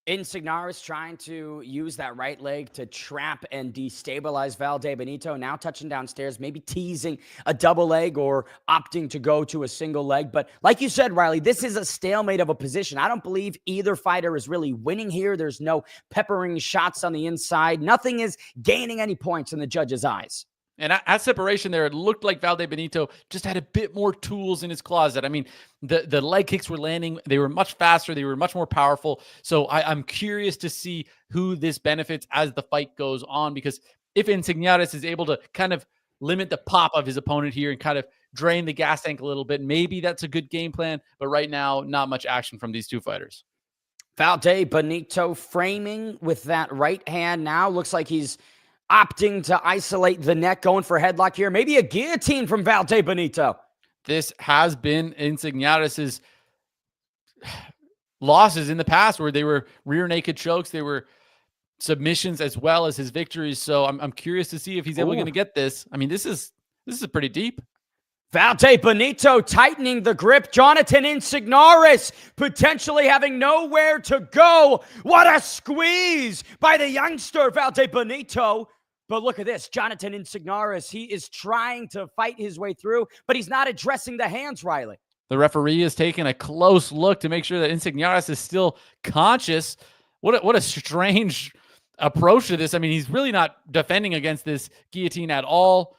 Insignares trying to use that right leg to trap and destabilize Valdebenito. Now touching downstairs, maybe teasing a double leg or opting to go to a single leg. But like you said, Riley, this is a stalemate of a position. I don't believe either fighter is really winning here. There's no peppering shots on the inside. Nothing is gaining any points in the judge's eyes. And at separation there, it looked like Valdebenito just had a bit more tools in his closet. I mean, the leg kicks were landing. They were much faster. They were much more powerful. So I'm curious to see who this benefits as the fight goes on, because if Insignares is able to kind of limit the pop of his opponent here and kind of drain the gas tank a little bit, maybe that's a good game plan. But right now, not much action from these two fighters. Valdebenito framing with that right hand now. Looks like he's opting to isolate the neck, going for a headlock here. Maybe a guillotine from Valdebenito. This has been Insignares' losses in the past, where they were rear naked chokes. They were submissions as well as his victories. So I'm curious to see if he's able to get this. I mean, this is pretty deep. Valdebenito tightening the grip. Jonathan Insignares potentially having nowhere to go. What a squeeze by the youngster Valdebenito. But look at this. Jonathan Insignares, he is trying to fight his way through, but he's not addressing the hands, Riley. The referee is taking a close look to make sure that Insignares is still conscious. What a strange approach to this. I mean, he's really not defending against this guillotine at all.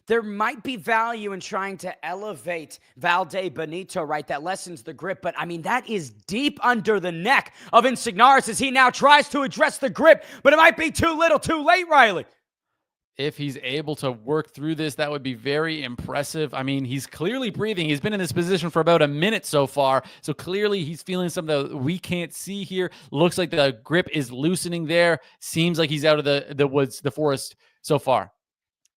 There might be value in trying to elevate Valdebenito, right? That lessens the grip. But, I mean, that is deep under the neck of Insignares as he now tries to address the grip. But it might be too little, too late, Riley. If he's able to work through this, that would be very impressive. I mean, he's clearly breathing. He's been in this position for about a minute so far. So clearly he's feeling something that we can't see here. Looks like the grip is loosening there. Seems like he's out of the woods, the forest so far.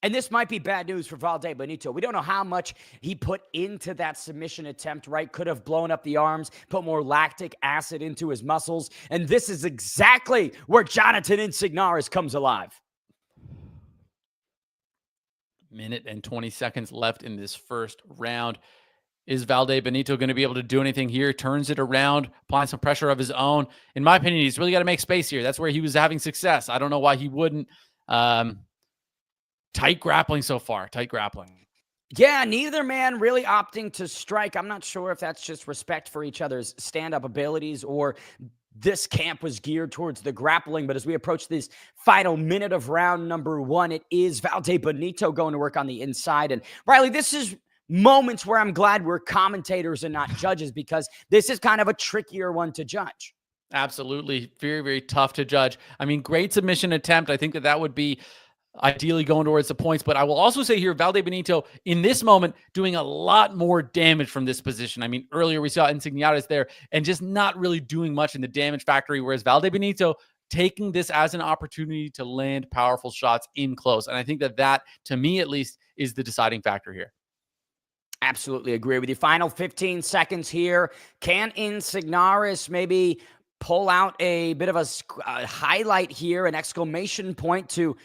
And this might be bad news for Valdebenito. We don't know how much he put into that submission attempt, right? Could have blown up the arms, put more lactic acid into his muscles. And this is exactly where Jonathan Insignares comes alive. Minute and 20 seconds left in this first round. Is Valdebenito going to be able to do anything here? Turns it around, applying some pressure of his own. In my opinion, he's really got to make space here. That's where he was having success. I don't know why he wouldn't. Tight grappling so far. Tight grappling. Yeah, neither man really opting to strike. I'm not sure if that's just respect for each other's stand-up abilities or this camp was geared towards the grappling. But as we approach this final minute of round number one, it is Valdebenito going to work on the inside. And Riley, this is moments where I'm glad we're commentators and not judges, because this is kind of a trickier one to judge. Absolutely. Very, very tough to judge. I mean, great submission attempt. I think that would be ideally going towards the points. But I will also say here, Valdebenito, in this moment, doing a lot more damage from this position. I mean, earlier we saw Insigniatas there and just not really doing much in the damage factory, whereas Valdebenito taking this as an opportunity to land powerful shots in close. And I think that, to me at least, is the deciding factor here. Absolutely agree with you. Final 15 seconds here. Can Insigniatas maybe pull out a bit of a highlight here, an exclamation point to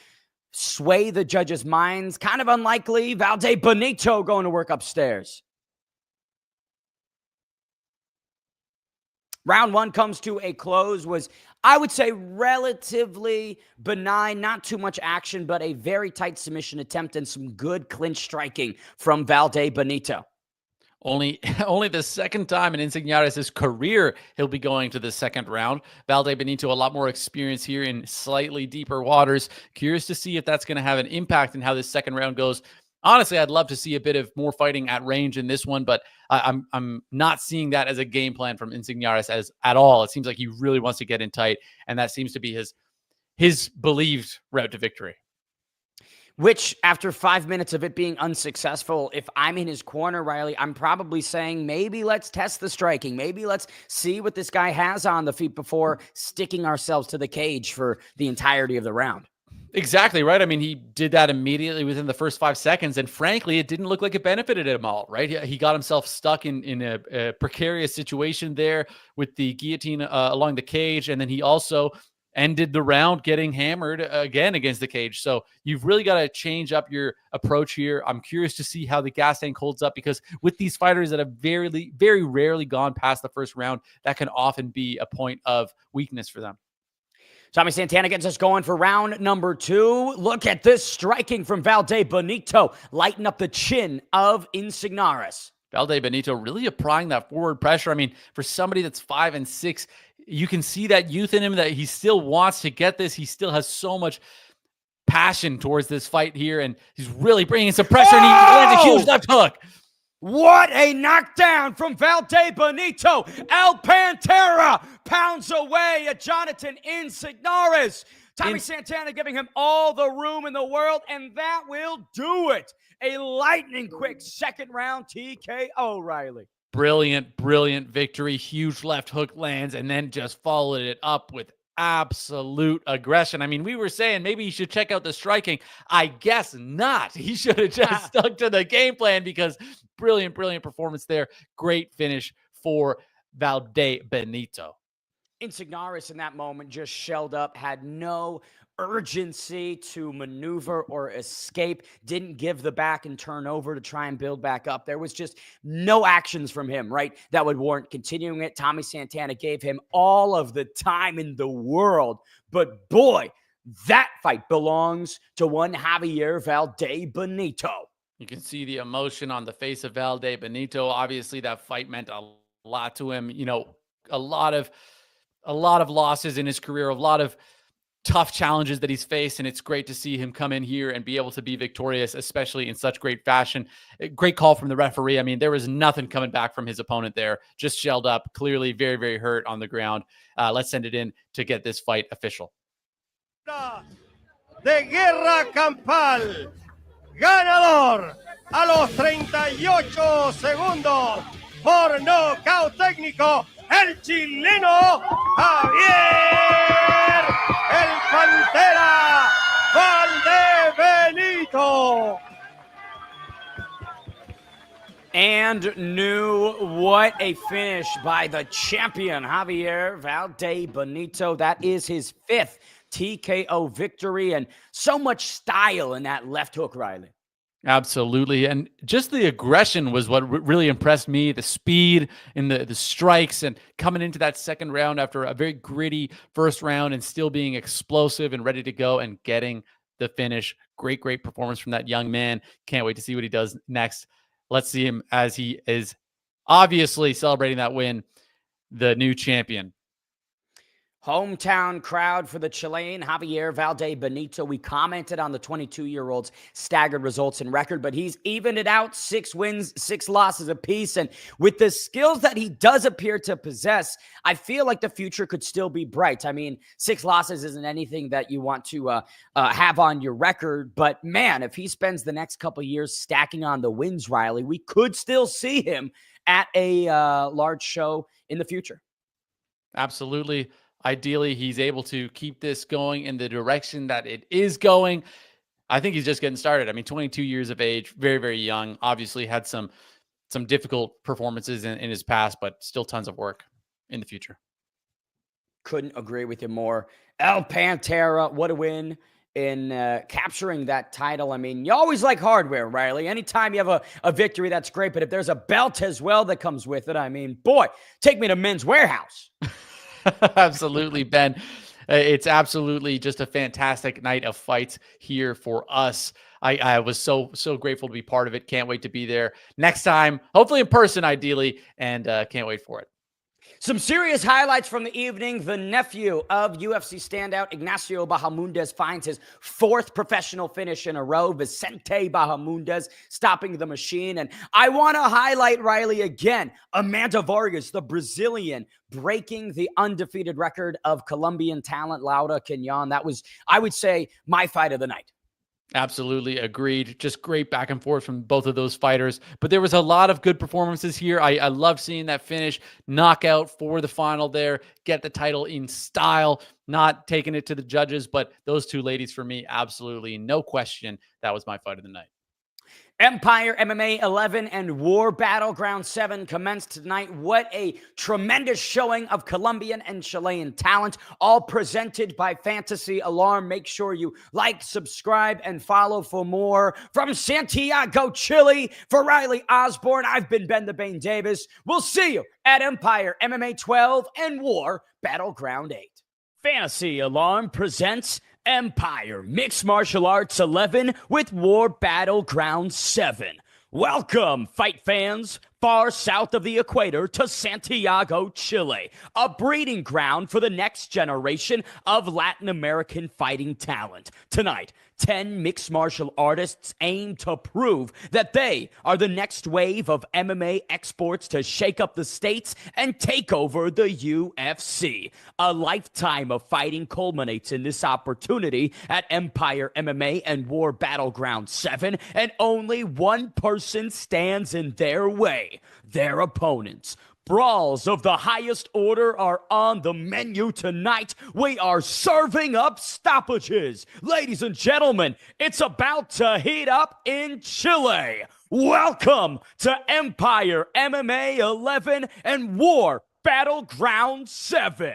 sway the judges' minds? Kind of unlikely. Valdebenito going to work upstairs. Round one comes to a close. Was, I would say, relatively benign, not too much action, but a very tight submission attempt and some good clinch striking from Valdebenito. Only the second time in Insigniatas' career he'll be going to the second round. Valdebenito, a lot more experience here in slightly deeper waters. Curious to see if that's going to have an impact in how this second round goes. Honestly, I'd love to see a bit of more fighting at range in this one, but I'm not seeing that as a game plan from Insigniatas at all. It seems like he really wants to get in tight, and that seems to be his believed route to victory. Which, after 5 minutes of it being unsuccessful, if I'm in his corner, Riley, I'm probably saying maybe let's test the striking. Maybe let's see what this guy has on the feet before sticking ourselves to the cage for the entirety of the round. Exactly right. I mean, he did that immediately within the first 5 seconds, and frankly, it didn't look like it benefited him all, right? He got himself stuck in a precarious situation there with the guillotine along the cage, and then he also ended the round getting hammered again against the cage. So you've really got to change up your approach here. I'm curious to see how the gas tank holds up, because with these fighters that have very, very rarely gone past the first round, that can often be a point of weakness for them. Tommy Santana gets us going for round number 2. Look at this striking from Valdebenito, lighten up the chin of Insigniatas. Valdebenito really applying that forward pressure. I mean, for somebody that's 5 and 6, you can see that youth in him, that he still wants to get this. He still has so much passion towards this fight here, and he's really bringing some pressure, and he lands a huge left hook. What a knockdown from Valdebenito. El Pantera pounds away at Jonathan Insigniatas. Tommy Santana giving him all the room in the world, and that will do it. A lightning quick second round TKO, Riley. Brilliant, brilliant victory. Huge left hook lands, and then just followed it up with absolute aggression. I mean, we were saying maybe he should check out the striking. I guess not. He should have just stuck to the game plan, because brilliant, brilliant performance there. Great finish for Valdebenito. Insigniatas in that moment just shelled up, had no urgency to maneuver or escape, didn't give the back and turn over to try and build back up. There was just no actions from him, right, that would warrant continuing it. Tommy Santana gave him all of the time in the world, but boy, that fight belongs to one Javier Valdebenito. You can see the emotion on the face of Valdebenito. Obviously, that fight meant a lot to him. You know, a lot of losses in his career, a lot of tough challenges that he's faced, and it's great to see him come in here and be able to be victorious, especially in such great fashion. Great call from the referee. I mean, there was nothing coming back from his opponent there. Just shelled up, clearly very, very hurt on the ground. Let's send it in to get this fight official. De Guerra Campal, ganador a los 38 segundos por nocaut técnico, el chileno Javier el Pantera Valdebenito. And new, what a finish by the champion, Javier Valdebenito. That is his 5th TKO victory, and so much style in that left hook, Riley. Absolutely. And just the aggression was what really impressed me. The speed and the strikes, and coming into that second round after a very gritty first round and still being explosive and ready to go and getting the finish. Great, great performance from that young man. Can't wait to see what he does next. Let's see him as he is obviously celebrating that win, the new champion. Hometown crowd for the Chilean Javier Valdebenito. We commented on the 22-year-old's staggered results and record, but he's evened it out, 6 wins, 6 losses apiece. And with the skills that he does appear to possess, I feel like the future could still be bright. I mean, 6 losses isn't anything that you want to have on your record, but man, if he spends the next couple years stacking on the wins, Riley, we could still see him at a large show in the future. Absolutely. Ideally, he's able to keep this going in the direction that it is going. I think he's just getting started. I mean, 22 years of age, very, very young. Obviously had some difficult performances in his past, but still tons of work in the future. Couldn't agree with you more. El Pantera, what a win in capturing that title. I mean, you always like hardware, Riley. Anytime you have a victory, that's great. But if there's a belt as well that comes with it, I mean, boy, take me to Men's Warehouse. Absolutely, Ben. It's absolutely just a fantastic night of fights here for us. I was so grateful to be part of it. Can't wait to be there next time, hopefully in person, ideally, and can't wait for it. Some serious highlights from the evening. The nephew of UFC standout Ignacio Bahamondes finds his 4th professional finish in a row. Vicente Bahamondes stopping the machine. And I want to highlight, Riley, again, Amanda Vargas, the Brazilian, breaking the undefeated record of Colombian talent, Laura Cañon. That was, I would say, my fight of the night. Absolutely agreed. Just great back and forth from both of those fighters. But there was a lot of good performances here. I love seeing that finish, knockout for the final there, get the title in style, not taking it to the judges. But those 2 ladies for me, absolutely no question, that was my fight of the night. Empire MMA 11 and War Battleground 7 commenced tonight. What a tremendous showing of Colombian and Chilean talent, all presented by Fantasy Alarm. Make sure you like, subscribe, and follow for more. From Santiago, Chile, for Riley Osborne, I've been Ben the Bane Davis. We'll see you at Empire MMA 12 and War Battleground 8. Fantasy Alarm presents Empire Mixed Martial Arts 11 with War Battleground 7. Welcome, fight fans, far south of the equator to Santiago, Chile, a breeding ground for the next generation of Latin American fighting talent. Tonight, 10 mixed martial artists aim to prove that they are the next wave of MMA exports to shake up the states and take over the UFC. A lifetime of fighting culminates in this opportunity at Empire MMA and War Battleground 7, and only one person stands in their way: their opponents. Brawls of the highest order are on the menu tonight. We are serving up stoppages. Ladies and gentlemen, it's about to heat up in Chile. Welcome to Empire MMA 11 and War Battleground 7.